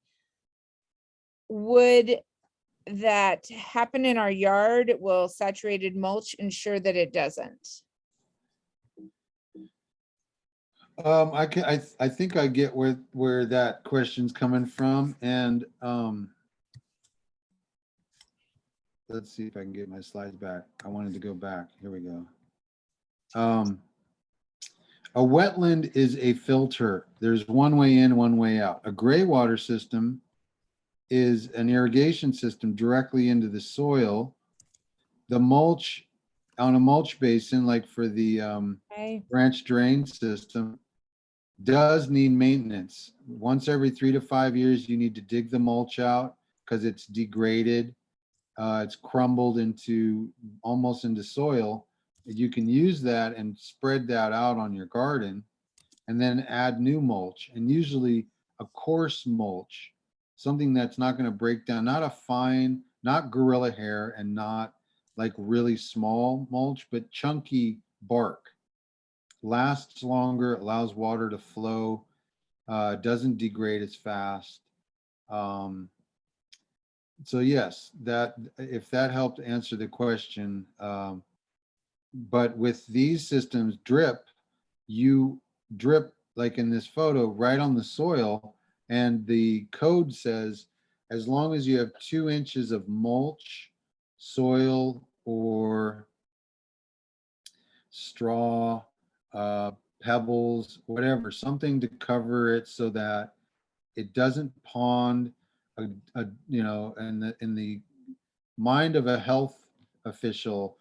Would that happen in our yard? Will saturated mulch ensure that it doesn't? I think I get where that question's coming from, and let's see if I can get my slides back. I wanted to go back. Here we go. A wetland is a filter. There's one way in, one way out. A gray water system is an irrigation system directly into the soil. The mulch on a mulch basin, like for the branch drain system, does need maintenance. Once every 3 to 5 years, you need to dig the mulch out because it's degraded. It's crumbled almost into soil. You can use that and spread that out on your garden and then add new mulch, and usually a coarse mulch, something that's not going to break down, not a fine, not gorilla hair, and not like really small mulch, but chunky bark. Lasts longer, allows water to flow, doesn't degrade as fast. So yes, that, if that helped answer the question, but with these systems, you drip like in this photo right on the soil, and the code says as long as you have 2 inches of mulch, soil, or straw, pebbles, whatever, something to cover it so that it doesn't pond in the mind of a health official,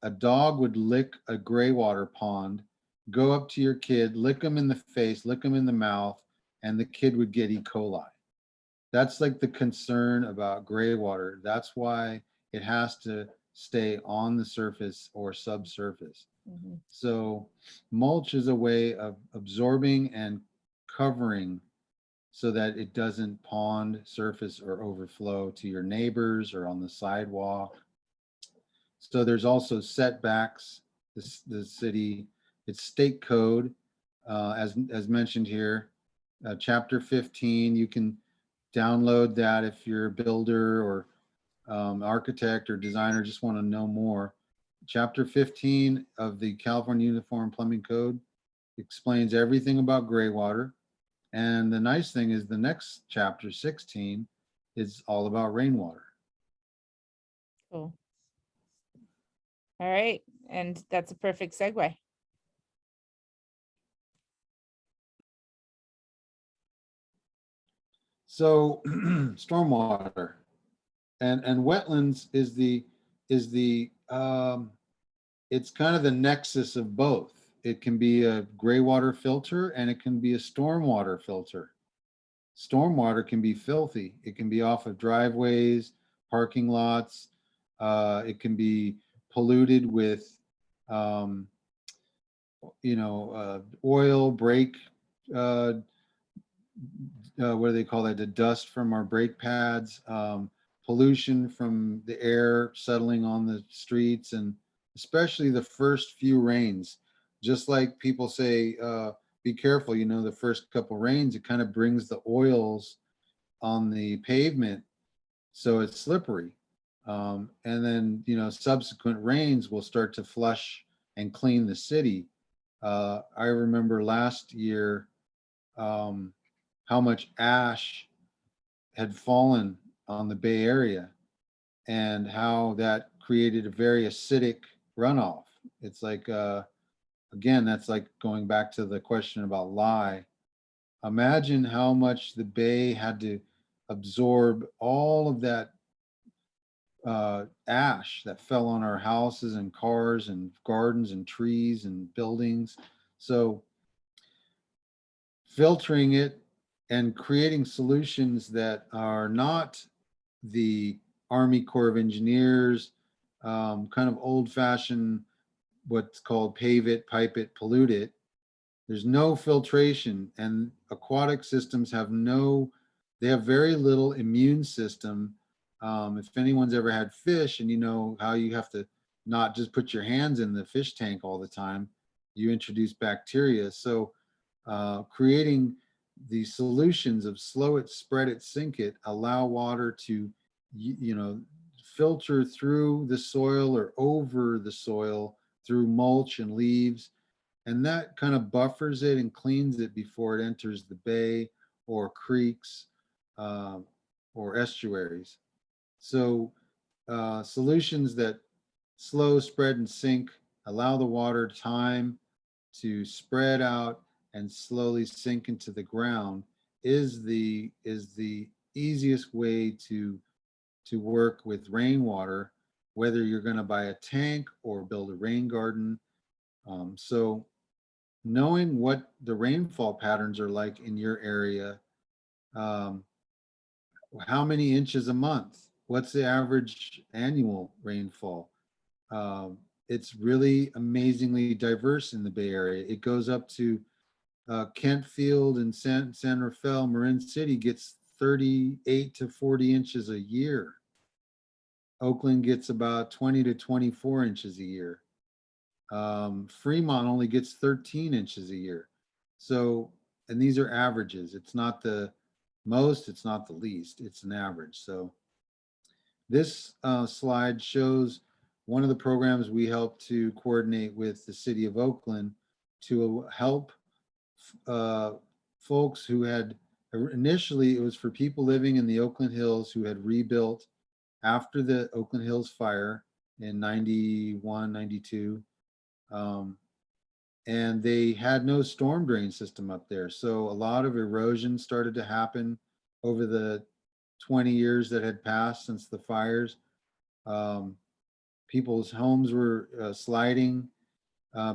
a dog would lick a greywater pond, go up to your kid, lick them in the face, lick them in the mouth, and the kid would get E. coli. That's like the concern about greywater. That's why it has to stay on the surface or subsurface. Mhm. So mulch is a way of absorbing and covering so that it doesn't pond, surface, or overflow to your neighbors or on the sidewalk. So there's also setbacks. The city, it's state code, as mentioned here, chapter 15. You can download that if you're a builder or architect or designer, just want to know more. Chapter 15 of the California Uniform Plumbing Code explains everything about greywater. And the nice thing is the next chapter 16 is all about rainwater. Cool. All right, and that's a perfect segue. So stormwater and wetlands is it's kind of the nexus of both. It can be a greywater filter and it can be a stormwater filter. Stormwater can be filthy. It can be off of driveways, parking lots. It can be polluted with, oil, brake, what do they call that? The dust from our brake pads, pollution from the air settling on the streets, and especially the first few rains. Just like people say, be careful, the first couple rains, it kind of brings the oils on the pavement, so it's slippery. And then, subsequent rains will start to flush and clean the city. I remember last year, how much ash had fallen on the Bay Area and how that created a very acidic runoff. It's like, again, that's like going back to the question about lye. Imagine how much the Bay had to absorb all of that ash that fell on our houses and cars and gardens and trees and buildings. So filtering it and creating solutions that are not the Army Corps of Engineers, kind of old fashioned, what's called pave it, pipe it, pollute it. There's no filtration, and aquatic systems they have very little immune system. If anyone's ever had fish and you know how you have to not just put your hands in the fish tank all the time, you introduce bacteria. So creating the solutions of slow it, spread it, sink it, allow water to, filter through the soil or over the soil through mulch and leaves. And that kind of buffers it and cleans it before it enters the bay or creeks or estuaries. So solutions that slow, spread, and sink allow the water time to spread out and slowly sink into the ground is the easiest way to work with rainwater, whether you're going to buy a tank or build a rain garden. So knowing what the rainfall patterns are like in your area, how many inches a month, what's the average annual rainfall? It's really amazingly diverse in the Bay Area. It goes up to Kentfield and San Rafael, Marin City gets 38 to 40 inches a year. Oakland gets about 20 to 24 inches a year. Fremont only gets 13 inches a year. So, and these are averages. It's not the most, it's not the least, it's an average. So This slide shows one of the programs we helped to coordinate with the city of Oakland to help folks who had, initially it was for people living in the Oakland Hills who had rebuilt after the Oakland Hills fire in 91, 92. And they had no storm drain system up there. So a lot of erosion started to happen over the 20 years that had passed since the fires. People's homes were sliding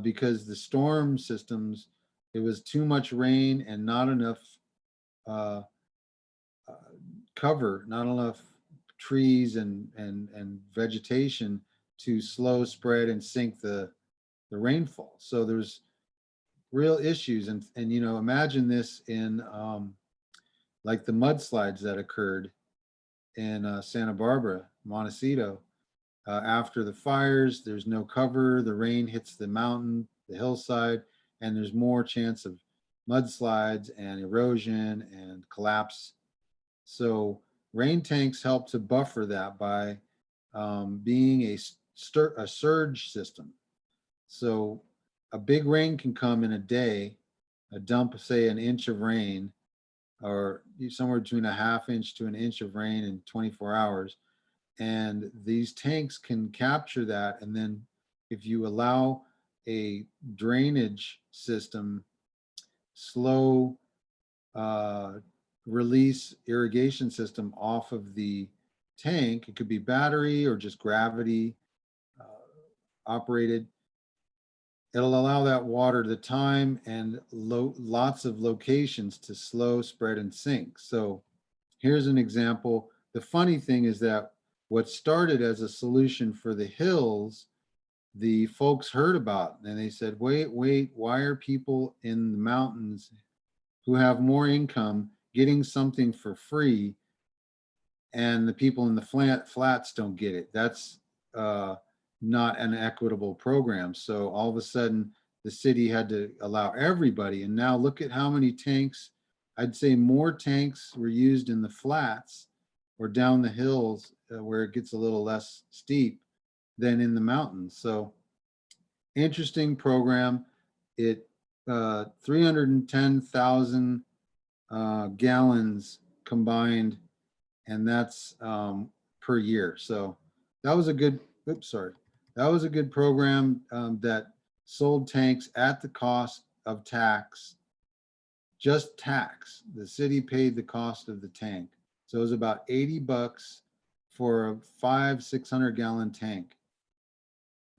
because the storm systems, it was too much rain and not enough cover, not enough trees and vegetation to slow, spread, and sink the rainfall. So there's real issues. And you know, imagine this in like the mudslides that occurred in Santa Barbara, Montecito. After the fires, there's no cover, the rain hits the mountain, the hillside, and there's more chance of mudslides and erosion and collapse. So rain tanks help to buffer that by being a surge system. So a big rain can come in a day, a dump, say an inch of rain, or somewhere between a ½ inch to an inch of rain in 24 hours. And these tanks can capture that. And then if you allow a drainage system, slow release irrigation system off of the tank, it could be battery or just gravity operated. It'll allow that water the time and lots of locations to slow, spread, and sink. So here's an example. The funny thing is that what started as a solution for the hills, the folks heard about, and they said, wait, why are people in the mountains who have more income getting something for free and the people in the flats don't get it? That's not an equitable program. So all of a sudden the city had to allow everybody. And now look at how many tanks. I'd say more tanks were used in the flats or down the hills where it gets a little less steep than in the mountains. So interesting program. It 310,000 gallons combined, and that's per year. So that was a good, that was a good program that sold tanks at the cost of tax, just tax. The city paid the cost of the tank. So it was about $80 for a 500-600 gallon tank.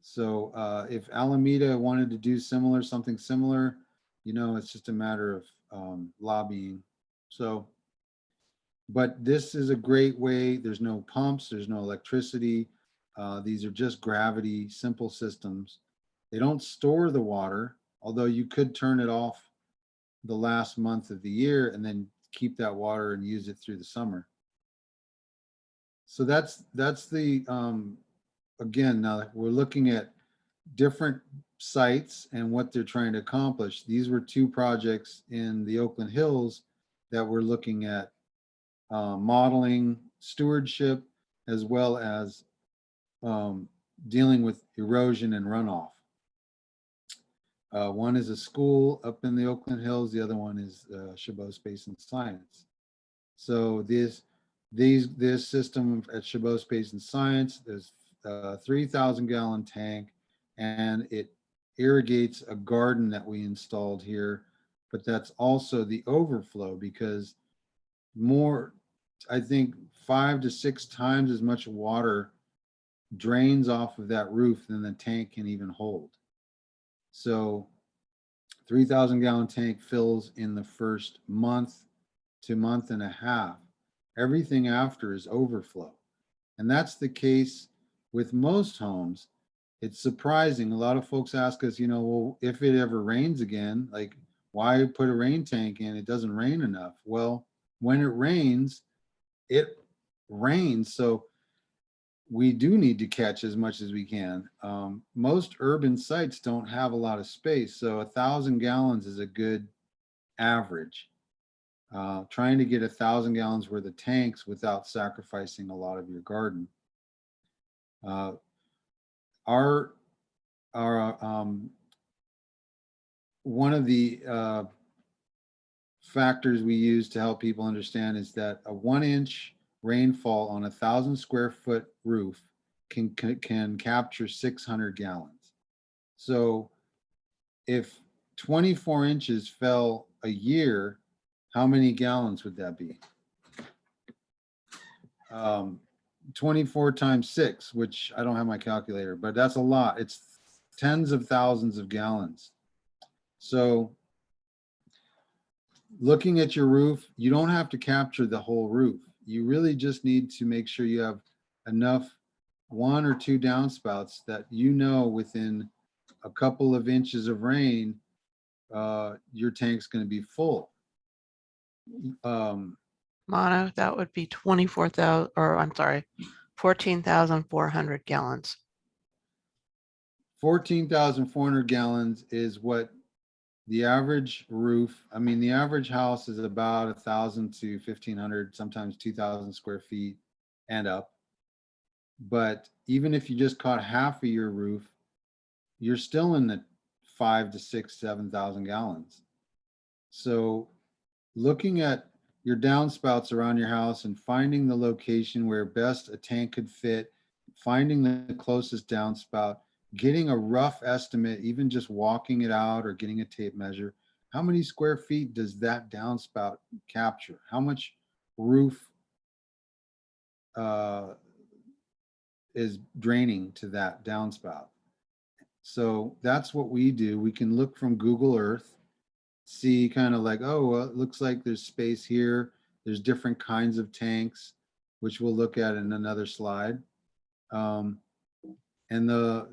So if Alameda wanted to do something similar, you know, it's just a matter of lobbying. So, but this is a great way. There's no pumps, there's no electricity. These are just gravity, simple systems. They don't store the water, although you could turn it off the last month of the year and then keep that water and use it through the summer. So that's the, again, now we're looking at different sites and what they're trying to accomplish. These were two projects in the Oakland Hills that we're looking at modeling stewardship as well as dealing with erosion and runoff. One is a school up in the Oakland Hills. The other one is Chabot Space Science. So this system at Chabot Space Science, there's a 3,000 gallon tank, and it irrigates a garden that we installed here. But that's also the overflow, because more, I think 5 to 6 times as much water drains off of that roof than the tank can even hold. So 3,000 gallon tank fills in the first month to month and a half. Everything after is overflow. And that's the case with most homes. It's surprising. A lot of folks ask us, you know, well, if it ever rains again, like, why put a rain tank in? It doesn't rain enough. Well, when it rains, so we do need to catch as much as we can. Most urban sites don't have a lot of space, so 1,000 gallons is a good average. Trying to get 1,000 gallons worth of tanks without sacrificing a lot of your garden. Uh, our one of the factors we use to help people understand is that a 1-inch rainfall on 1,000 square foot roof can capture 600 gallons. So if 24 inches fell a year, how many gallons would that be? 24 times 6, which I don't have my calculator, but that's a lot. It's tens of thousands of gallons. So looking at your roof, you don't have to capture the whole roof. You really just need to make sure you have enough 1 or 2 downspouts that you know within a couple of inches of rain, your tank's going to be full. Mano, that would be 24,000, or I'm sorry, 14,400 gallons. 14,400 gallons is what the average roof, I mean, the average house is about 1,000 to 1,500, sometimes 2,000 square feet and up. But even if you just caught half of your roof, you're still in the 5 to 6, 7,000 gallons. So looking at your downspouts around your house and finding the location where best a tank could fit, finding the closest downspout, getting a rough estimate, even just walking it out or getting a tape measure. How many square feet does that downspout capture? How much roof is draining to that downspout? So that's what we do. We can look from Google Earth, see kind of like, oh, well, it looks like there's space here. There's different kinds of tanks, which we'll look at in another slide. And the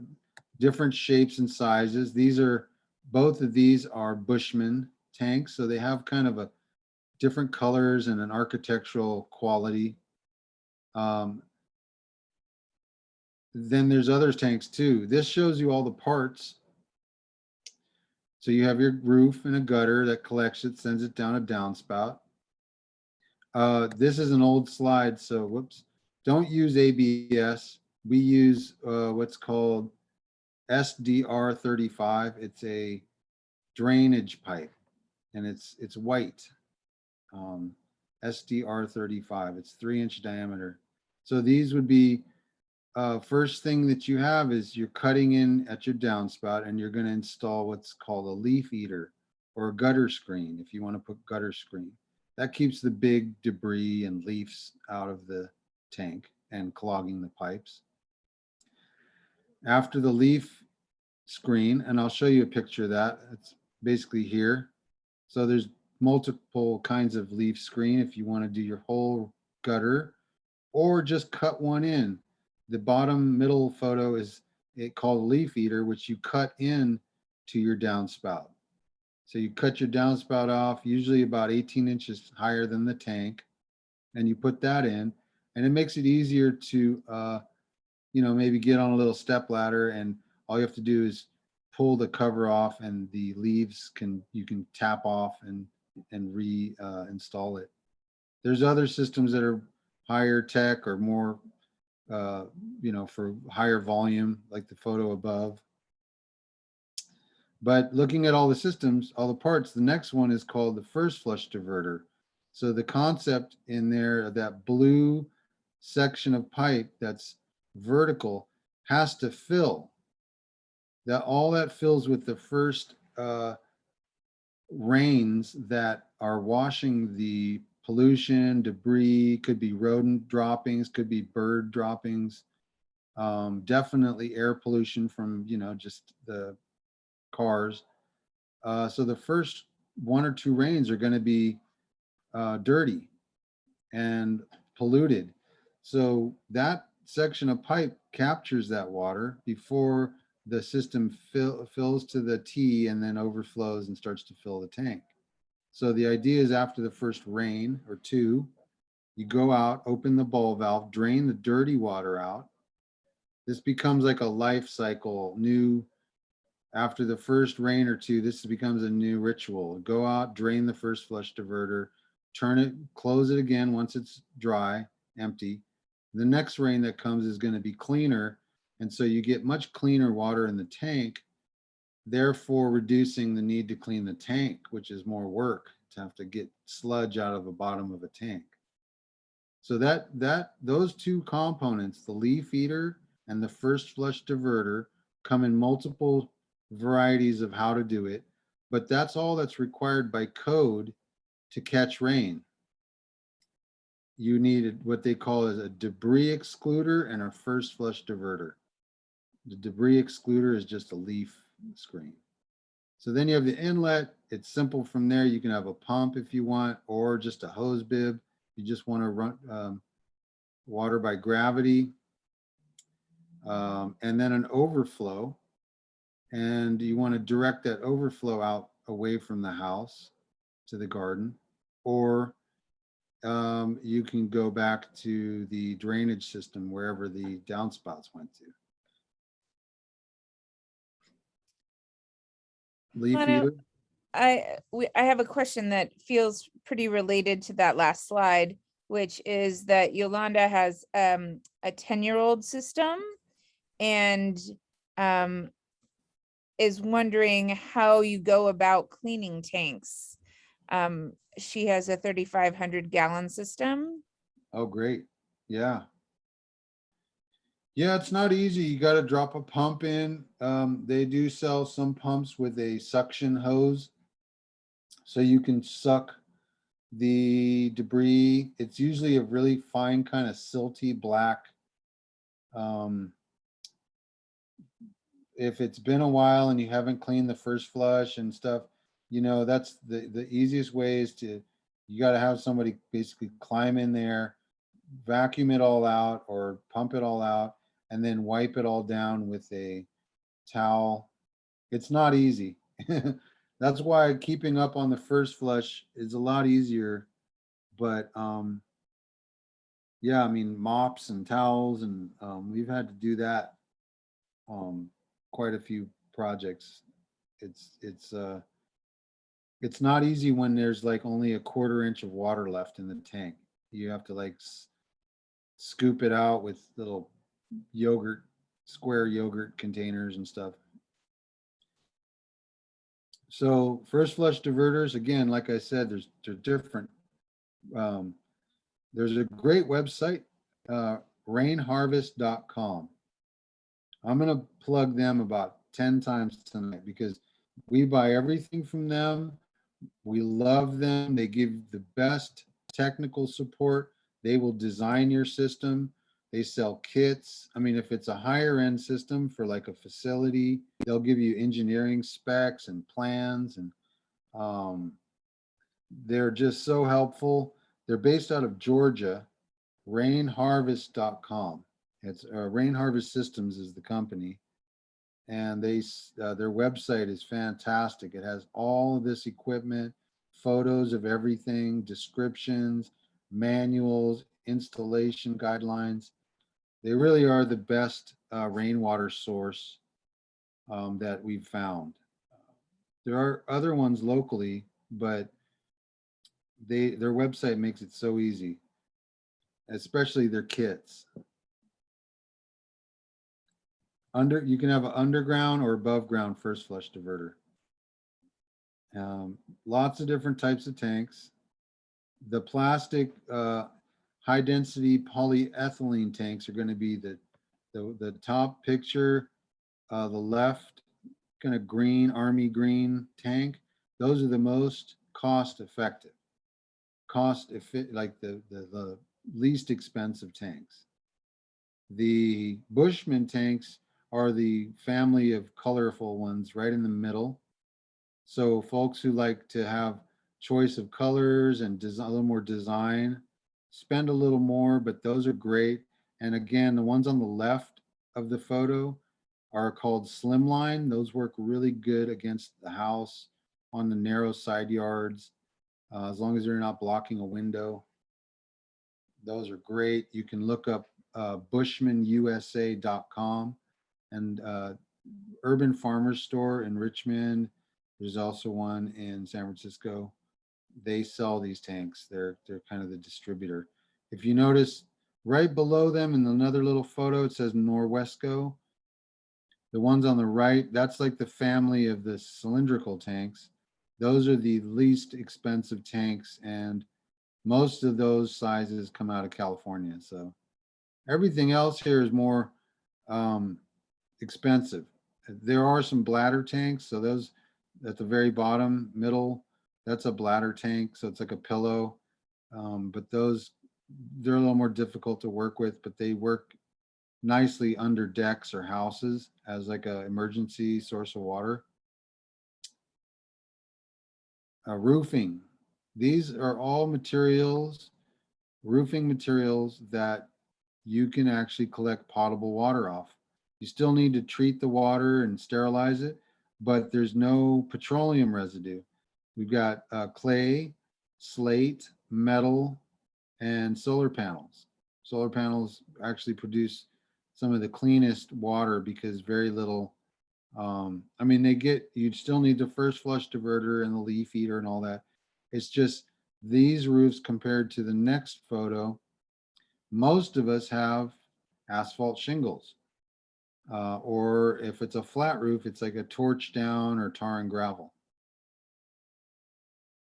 different shapes and sizes. Both of these are Bushman tanks. So they have kind of a different colors and an architectural quality. Then there's other tanks too. This shows you all the parts. So you have your roof and a gutter that collects it, sends it down a downspout. This is an old slide, so whoops. Don't use ABS. We use what's called SDR35. It's a drainage pipe, and it's white. SDR35. It's 3-inch diameter. So these would be first thing that you have is you're cutting in at your downspout, and you're going to install what's called a leaf eater or a gutter screen if you want to put gutter screen. That keeps the big debris and leaves out of the tank and clogging the pipes. After the leaf screen, and I'll show you a picture of that. It's basically here. So there's multiple kinds of leaf screen if you want to do your whole gutter or just cut one in. The bottom middle photo is called a leaf eater, which you cut in to your downspout. So you cut your downspout off, usually about 18 inches higher than the tank, and you put that in, and it makes it easier to, maybe get on a little step ladder, and all you have to do is pull the cover off, and the leaves you can tap off and reinstall it. There's other systems that are higher tech or more, for higher volume, like the photo above. But looking at all the systems, all the parts, the next one is called the first flush diverter. So the concept in there, that blue section of pipe that's vertical has to fill. All that fills with the first rains that are washing the pollution, debris, could be rodent droppings, could be bird droppings, definitely air pollution from, just the cars. So the first 1 or 2 rains are going to be dirty and polluted. So that section of pipe captures that water before the system fills to the T and then overflows and starts to fill the tank. So the idea is after the first rain or 2, you go out, open the ball valve, drain the dirty water out. This becomes like a life cycle, after the first rain or 2, this becomes a new ritual. Go out, drain the first flush diverter, turn it, close it again once it's dry, empty, The next rain that comes is going to be cleaner. And so you get much cleaner water in the tank, therefore reducing the need to clean the tank, which is more work to have to get sludge out of the bottom of a tank. So those two components, the leaf eater and the first flush diverter, come in multiple varieties of how to do it, but that's all that's required by code to catch rain. You need what they call as a debris excluder and a first flush diverter. The debris excluder is just a leaf screen. So then you have the inlet. It's simple from there. You can have a pump if you want, or just a hose bib. You just want to run water by gravity. And then an overflow. And you want to direct that overflow out away from the house to the garden, or you can go back to the drainage system wherever the downspouts went to. Leaf Mano, eater. I have a question that feels pretty related to that last slide, which is that Yolanda has a 10-year-old system and is wondering how you go about cleaning tanks. She has a 3,500 gallon system. Oh, great. Yeah. Yeah, it's not easy. You got to drop a pump in. They do sell some pumps with a suction hose, so you can suck the debris. It's usually a really fine kind of silty black. If it's been a while and you haven't cleaned the first flush and stuff, you know, that's the easiest way is to, you got to have somebody basically climb in there, vacuum it all out or pump it all out, and then wipe it all down with a towel. It's not easy. That's why keeping up on the first flush is a lot easier. But yeah, I mean, mops and towels, and we've had to do that quite a few projects. It's not easy when there's like only a 1/4 inch of water left in the tank. You have to like scoop it out with little yogurt, square yogurt containers and stuff. So first flush diverters, again, like I said, they're different. There's a great website, rainharvest.com. I'm going to plug them about 10 times tonight because we buy everything from them. We love them. They give the best technical support. They will design your system. They sell kits. I mean, if it's a higher end system for like a facility, they'll give you engineering specs and plans, and they're just so helpful. They're based out of Georgia, rainharvest.com. It's Rain Harvest Systems is the company, and their website is fantastic. It has all of this equipment, photos of everything, descriptions, manuals, installation guidelines. They really are the best rainwater source that we've found. There are other ones locally, but their website makes it so easy, especially their kits. You can have an underground or above ground first flush diverter. Lots of different types of tanks. The plastic high density polyethylene tanks are going to be the top picture, the left kind of green, army green tank. Those are the most cost effective, like the least expensive tanks. The Bushman tanks are the family of colorful ones right in the middle. So folks who like to have choice of colors and a little more design spend a little more, but those are great. And again, the ones on the left of the photo are called Slimline. Those work really good against the house on the narrow side yards, as long as they're not blocking a window. Those are great. You can look up bushmanusa.com and Urban Farmers Store in Richmond. There's also one in San Francisco. They sell these tanks. They're kind of the distributor. If you notice, Right below them in another little photo, it says Norwesco. The ones on the right, that's like the family of the cylindrical tanks. Those are the least expensive tanks, and most of those sizes come out of California. So everything else here is more expensive. There are some bladder tanks. So those at the very bottom, middle, that's a bladder tank. So it's like a pillow. But those, they're a little more difficult to work with, but they work nicely under decks or houses as like an emergency source of water. Roofing. These are all materials, roofing materials that you can actually collect potable water off. You still need to treat the water and sterilize it, but there's no petroleum residue. We've got clay, slate, metal, and solar panels. Solar panels actually produce some of the cleanest water because very little, I mean, you'd still need the first flush diverter and the leaf eater and all that. It's just these roofs compared to the next photo, most of us have asphalt shingles. Or if it's a flat roof, it's like a torch down or tar and gravel.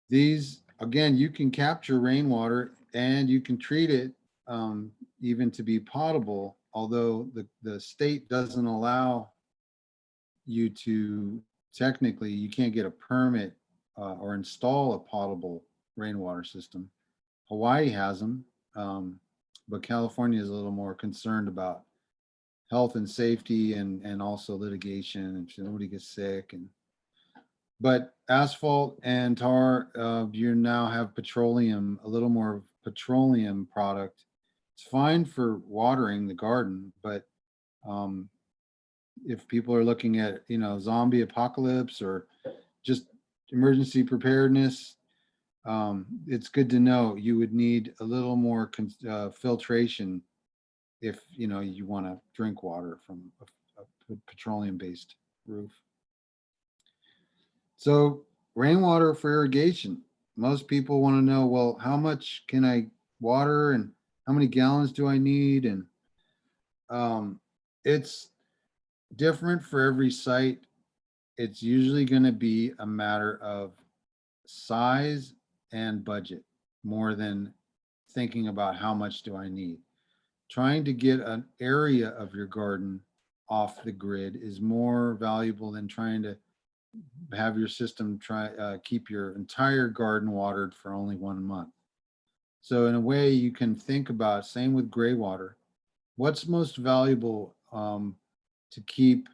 These, again, you can capture rainwater and you can treat it even to be potable, although the state doesn't allow you to, technically, you can't get a permit or install a potable rainwater system. Hawaii has them, but California is a little more concerned about health and safety and also litigation and nobody gets sick. But asphalt and tar, you now have petroleum, a little more petroleum product. It's fine for watering the garden, but if people are looking at, zombie apocalypse or just emergency preparedness, it's good to know you would need a little more filtration if you want to drink water from a petroleum-based roof. So rainwater for irrigation. Most people want to know, well, how much can I water and how many gallons do I need? And it's different for every site. It's usually going to be a matter of size and budget more than thinking about how much do I need. Trying to get an area of your garden off the grid is more valuable than trying to have your system keep your entire garden watered for only 1 month. So in a way you can think about, same with Greywater, what's most valuable to keep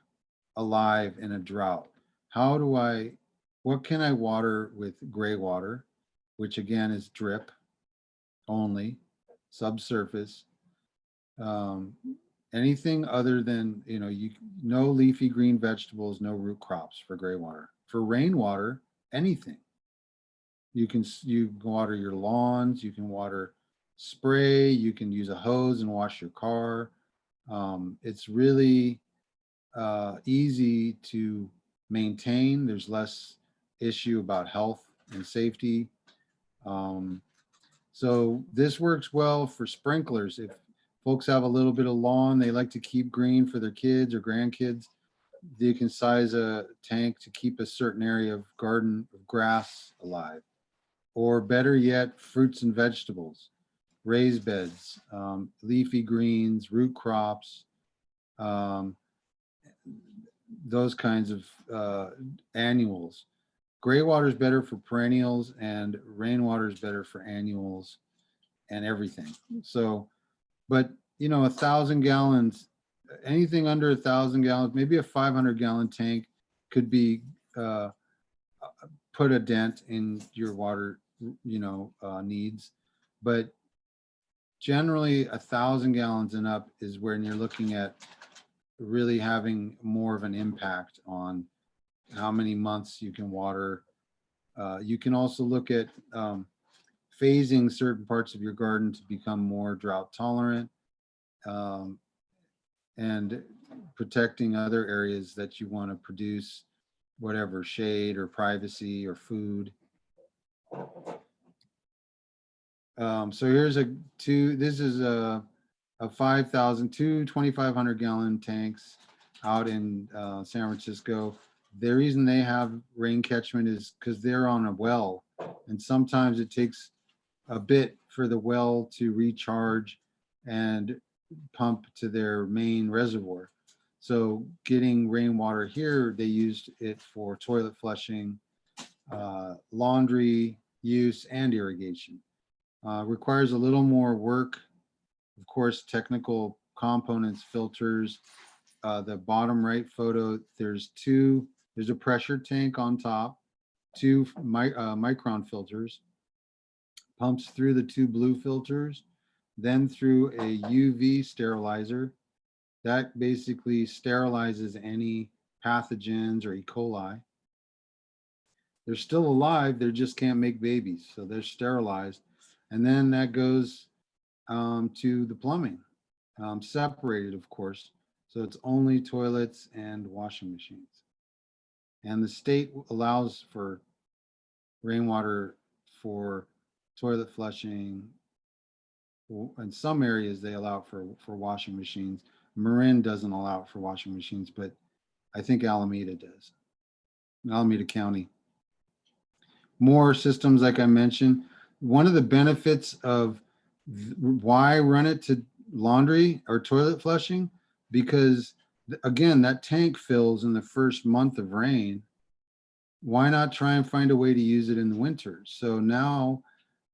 alive in a drought? What can I water with Greywater, which again is drip only, subsurface, anything other than, no leafy green vegetables, no root crops for Greywater. For rainwater, anything. You can water your lawns, you can water spray, you can use a hose and wash your car. It's really easy to maintain. There's less issue about health and safety. So this works well for sprinklers. If folks have a little bit of lawn they like to keep green for their kids or grandkids, they can size a tank to keep a certain area of garden of grass alive. Or better yet, fruits and vegetables, raised beds, leafy greens, root crops, those kinds of annuals. Greywater is better for perennials and rainwater is better for annuals and everything. So, but 1,000 gallons, anything under 1,000 gallons, maybe a 500-gallon tank could be put a dent in your water, needs. But generally 1,000 gallons and up is when you're looking at really having more of an impact on how many months you can water. You can also look at phasing certain parts of your garden to become more drought tolerant, and protecting other areas that you want to produce whatever shade or privacy or food. So here's this is of 5,000 to 2,500 gallon tanks out in San Francisco. The reason they have rain catchment is because they're on a well, and sometimes it takes a bit for the well to recharge and pump to their main reservoir. So getting rainwater here, they used it for toilet flushing, laundry use, and irrigation. Requires a little more work. Of course, technical components, filters. The bottom right photo, there's a pressure tank on top, two micron filters, pumps through the two blue filters, then through a UV sterilizer. That basically sterilizes any pathogens or E. coli. They're still alive, they just can't make babies, so they're sterilized. And then that goes to the plumbing, separated, of course. So it's only toilets and washing machines. And the state allows for rainwater for toilet flushing. In some areas, they allow it for washing machines. Marin doesn't allow it for washing machines, but I think Alameda does. Alameda County. More systems, like I mentioned. One of the benefits of why run it to laundry or toilet flushing, because again, that tank fills in the first month of rain. Why not try and find a way to use it in the winter? So now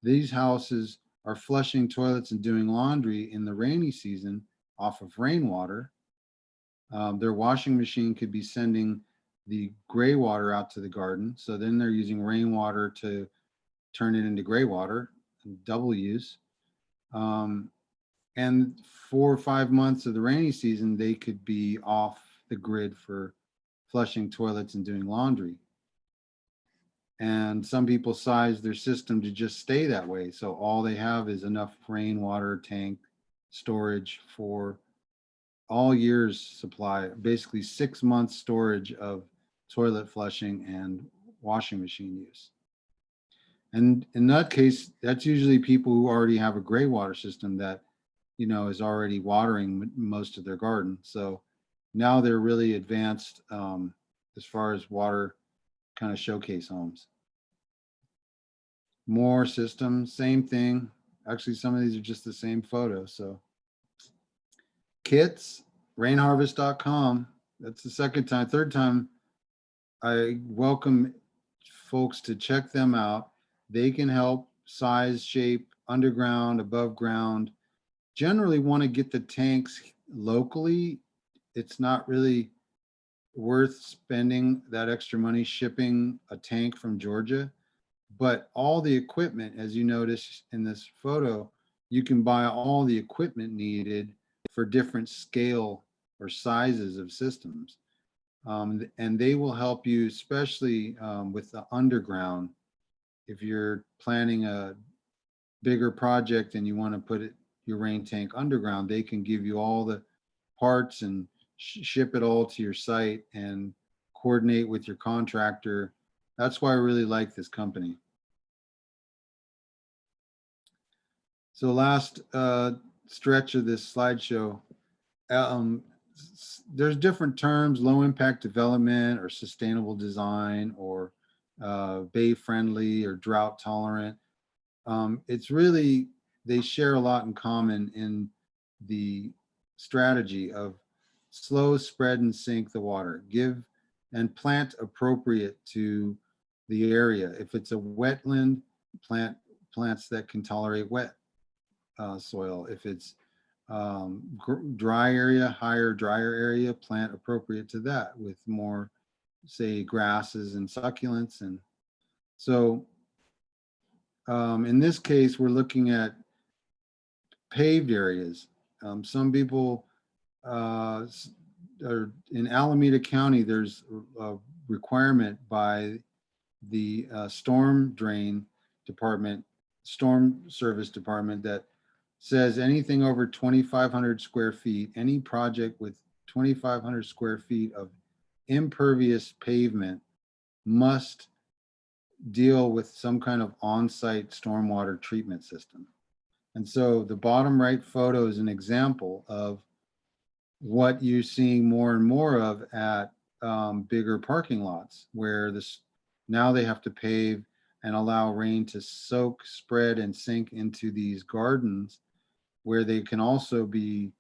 these houses are flushing toilets and doing laundry in the rainy season off of rainwater. Their washing machine could be sending the gray water out to the garden. So then they're using rainwater to turn it into gray water, double use. And 4 or 5 months of the rainy season, they could be off the grid for flushing toilets and doing laundry. And some people size their system to just stay that way. So all they have is enough rainwater tank storage for all year's supply, basically 6 months storage of toilet flushing and washing machine use. And in that case, that's usually people who already have a gray water system that, is already watering most of their garden. So now they're really advanced as far as water kind of showcase homes. More systems, same thing. Actually, some of these are just the same photo. So kits, rainharvest.com. That's the third time I welcome folks to check them out. They can help size, shape, underground, above ground. Generally want to get the tanks locally. It's not really worth spending that extra money shipping a tank from Georgia. But all the equipment, as you notice in this photo, you can buy all the equipment needed for different scale or sizes of systems. And they will help you, especially with the underground. If you're planning a bigger project and you want to put your rain tank underground, they can give you all the parts and ship it all to your site and coordinate with your contractor. That's why I really like this company. So last stretch of this slideshow, there's different terms: low impact development or sustainable design or bay friendly or drought tolerant. It's really, they share a lot in common in the strategy of slow, spread, and sink the water. Give and plant appropriate to the area. If it's a wetland, plant plants that can tolerate wet soil. If it's dry area, drier area, plant appropriate to that with more, say, grasses and succulents. And so in this case, we're looking at paved areas. Some people are in Alameda County, there's a requirement by the storm service department that says anything over 2,500 square feet, any project with 2,500 square feet of impervious pavement must deal with some kind of on-site stormwater treatment system. And so the bottom right photo is an example of what you're seeing more and more of at bigger parking lots, where this now they have to pave and allow rain to soak, spread, and sink into these gardens, where they can also be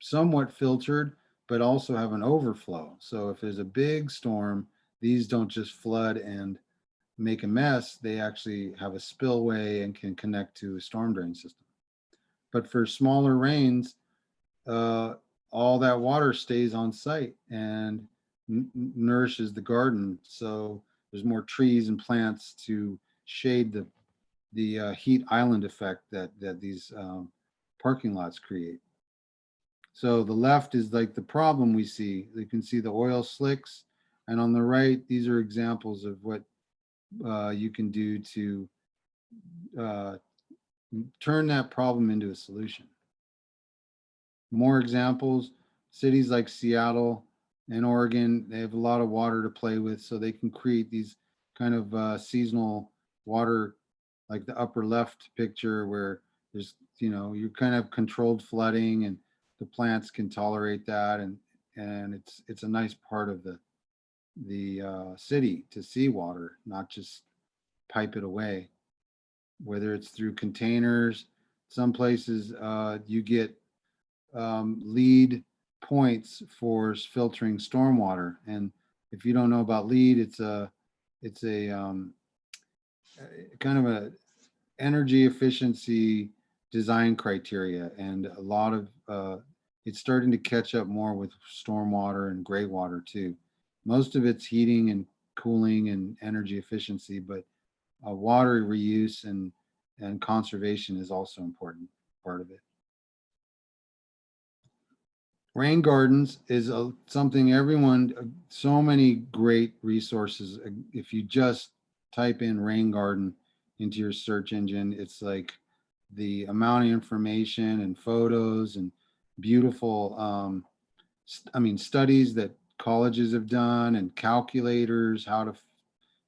somewhat filtered, but also have an overflow. So if there's a big storm, these don't just flood and make a mess, they actually have a spillway and can connect to a storm drain system. But for smaller rains, all that water stays on site and nourishes the garden. So there's more trees and plants to shade the heat island effect that these parking lots create. So the left is like the problem we see. You can see the oil slicks, and on the right, these are examples of what you can do to turn that problem into a solution. More examples, cities like Seattle and Oregon, they have a lot of water to play with, so they can create these kind of seasonal water, like the upper left picture where there's, you kind of controlled flooding and the plants can tolerate that. And it's a nice part of the city to see water, not just pipe it away, whether it's through containers. Some places you get lead points for filtering stormwater. And if you don't know about lead, it's a kind of a energy efficiency design criteria, and a lot of it's starting to catch up more with stormwater and greywater too. Most of it's heating and cooling and energy efficiency, but water reuse and conservation is also an important part of it. Rain gardens is something everyone, so many great resources. If you just type in rain garden into your search engine, it's like the amount of information and photos and beautiful, studies that colleges have done and calculators, how to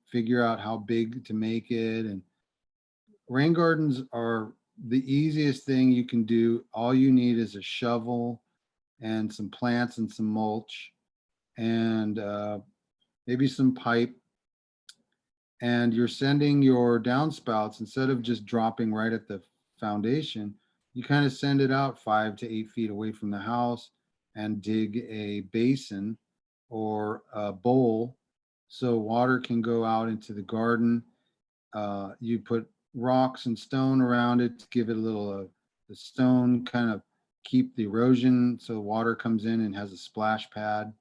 figure out how big to make it. And rain gardens are the easiest thing you can do. All you need is a shovel and some plants and some mulch and maybe some pipe. And you're sending your downspouts, instead of just dropping right at the foundation, you kind of send it out 5 to 8 feet away from the house and dig a basin or a bowl so water can go out into the garden. You put rocks and stone around it to give it a little, the stone kind of keep the erosion so water comes in and has a splash pad.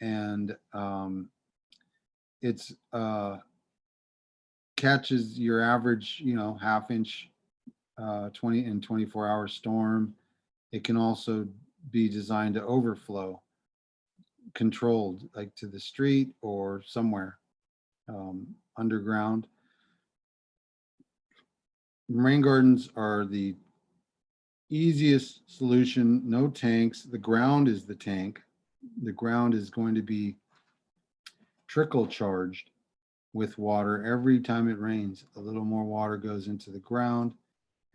And it's catches your average, half inch 20 and 24-hour storm. It can also be designed to overflow, controlled, like to the street or somewhere underground. Rain gardens are the easiest solution. No tanks. The ground is the tank. The ground is going to be trickle charged with water every time it rains. A little more water goes into the ground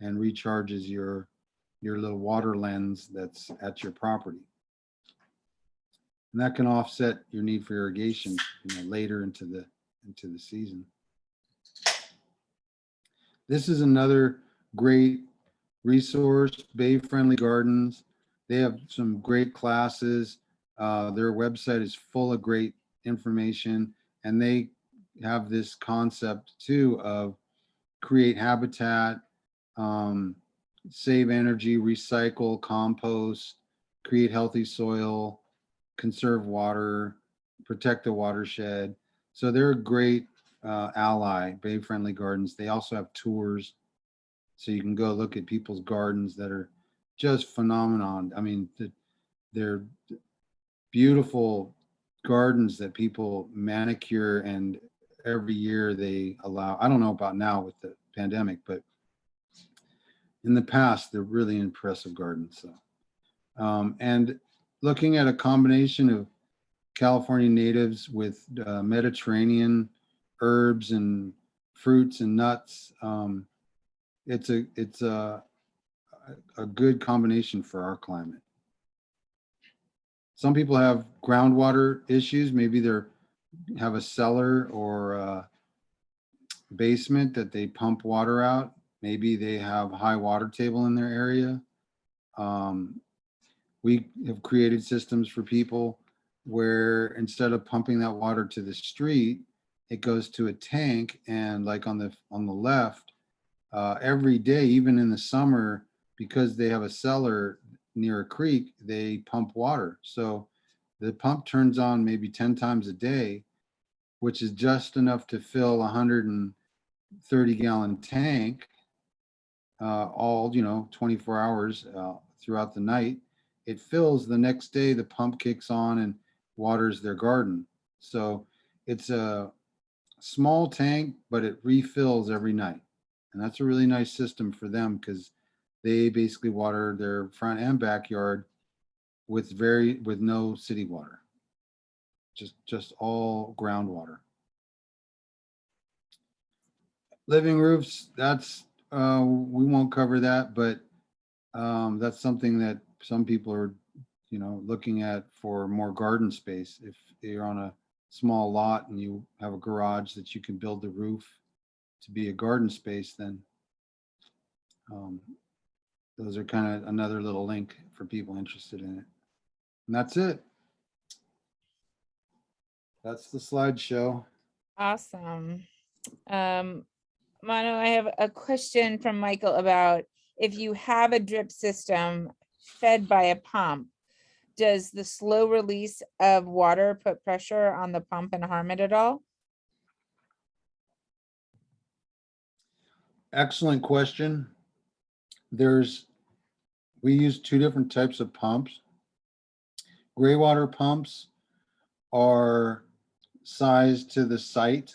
and recharges your little water lens that's at your property. And that can offset your need for irrigation, later into the season. This is another great resource, Bay Friendly Gardens. They have some great classes. Their website is full of great information, and they have this concept too of create habitat, save energy, recycle, compost, create healthy soil, conserve water, protect the watershed. So they're a great ally, Bay Friendly Gardens. They also have tours, so you can go look at people's gardens that are just phenomenon. I mean, they're beautiful gardens that people manicure, and every year they allow, I don't know about now with the pandemic, but in the past, they're really impressive gardens. So, and looking at a combination of California natives with Mediterranean herbs and fruits and nuts, it's a good combination for our climate. Some people have groundwater issues. Maybe they're have a cellar or a basement that they pump water out. Maybe they have high water table in their area. We have created systems for people where instead of pumping that water to the street, it goes to a tank, and like on the left, every day, even in the summer, because they have a cellar near a creek, they pump water. So the pump turns on maybe 10 times a day, which is just enough to fill a 130-gallon tank, all 24 hours throughout the night. It fills. The next day the pump kicks on and waters their garden. So it's a small tank, but it refills every night. And that's a really nice system for them because they basically water their front and backyard with no city water. Just all groundwater. Living roofs, that's we won't cover that, but that's something that some people are looking at for more garden space. If you're on a small lot and you have a garage that you can build the roof to be a garden space, then those are kind of another little link for people interested in it. And that's it. That's the slideshow. Awesome. Mano, I have a question from Michael about if you have a drip system fed by a pump, does the slow release of water put pressure on the pump and harm it at all? Excellent question. We use two different types of pumps. Greywater pumps are sized to the site,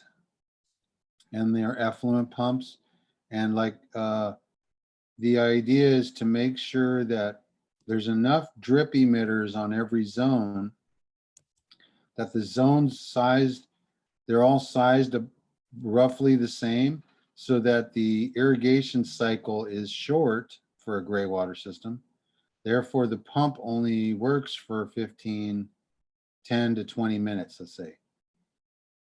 and they're effluent pumps. And the idea is to make sure that there's enough drip emitters on every zone, that the zones sized, they're all sized roughly the same, so that the irrigation cycle is short for a greywater system. Therefore, the pump only works for 10 to 20 minutes, let's say.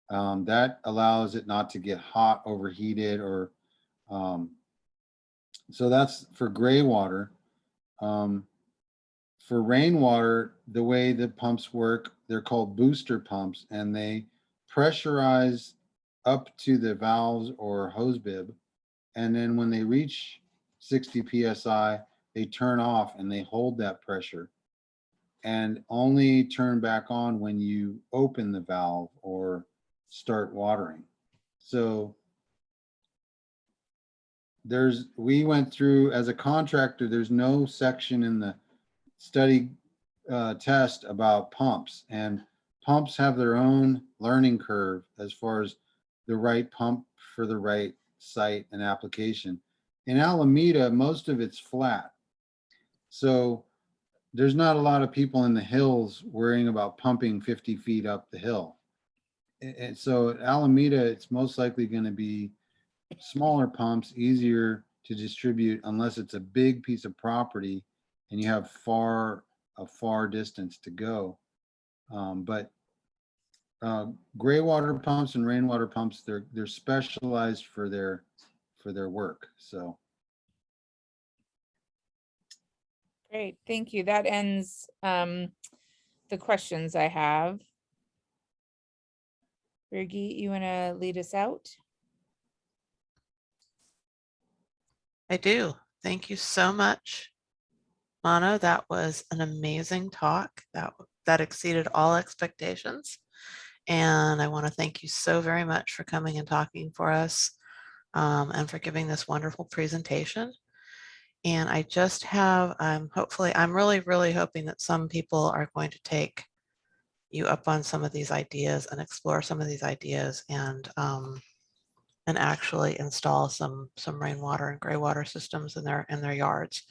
That allows it not to get hot, overheated, or so that's for greywater. For rainwater, the way the pumps work, they're called booster pumps, and they pressurize up to the valves or hose bib. And then when they reach 60 PSI, they turn off and they hold that pressure and only turn back on when you open the valve or start watering. So we went through, as a contractor, there's no section in the study test about pumps, and pumps have their own learning curve as far as the right pump for the right site and application. In Alameda, most of it's flat. So there's not a lot of people in the hills worrying about pumping 50 feet up the hill. And so at Alameda, it's most likely going to be smaller pumps, easier to distribute unless it's a big piece of property and you have a far distance to go. But greywater pumps and rainwater pumps, they're specialized for their work. So Great, thank you. That ends the questions I have. Birgit, you want to lead us out? I do. Thank you so much, Mano. That was an amazing talk. That exceeded all expectations. And I want to thank you so very much for coming and talking for us and for giving this wonderful presentation. And I just have, I'm really, really hoping that some people are going to take you up on some of these ideas and explore some of these ideas and actually install some rainwater and greywater systems in their yards,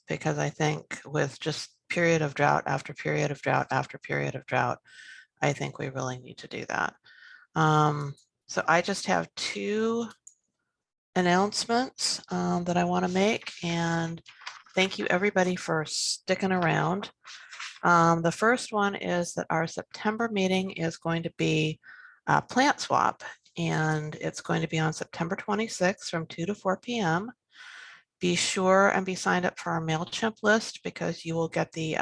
because I think with just period of drought after period of drought after period of drought, I think we really need to do that. So I just have two announcements that I want to make, and thank you everybody for sticking around. The first one is that our September meeting is going to be a plant swap, and it's going to be on September 26th from 2 to 4 p.m. Be sure and be signed up for our MailChimp list because you will get the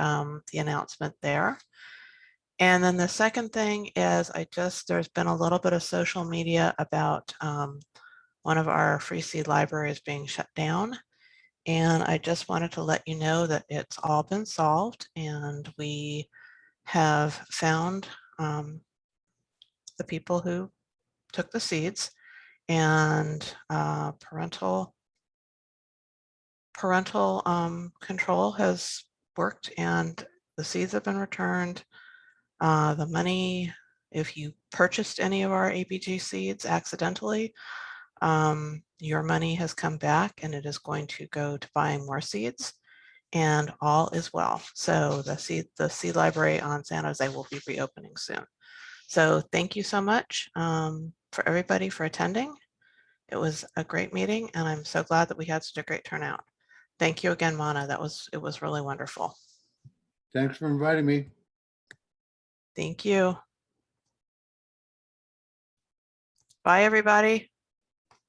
announcement there. And then the second thing is there's been a little bit of social media about one of our free seed libraries being shut down. And I just wanted to let you know that it's all been solved and we have found the people who took the seeds, and parental control has worked and the seeds have been returned. The money, if you purchased any of our ABG seeds accidentally, your money has come back and it is going to go to buying more seeds, and all is well. So the seed library on San Jose will be reopening soon. So thank you so much for everybody for attending. It was a great meeting and I'm so glad that we had such a great turnout. Thank you again, Mana. It was really wonderful. Thanks for inviting me. Thank you. Bye, everybody.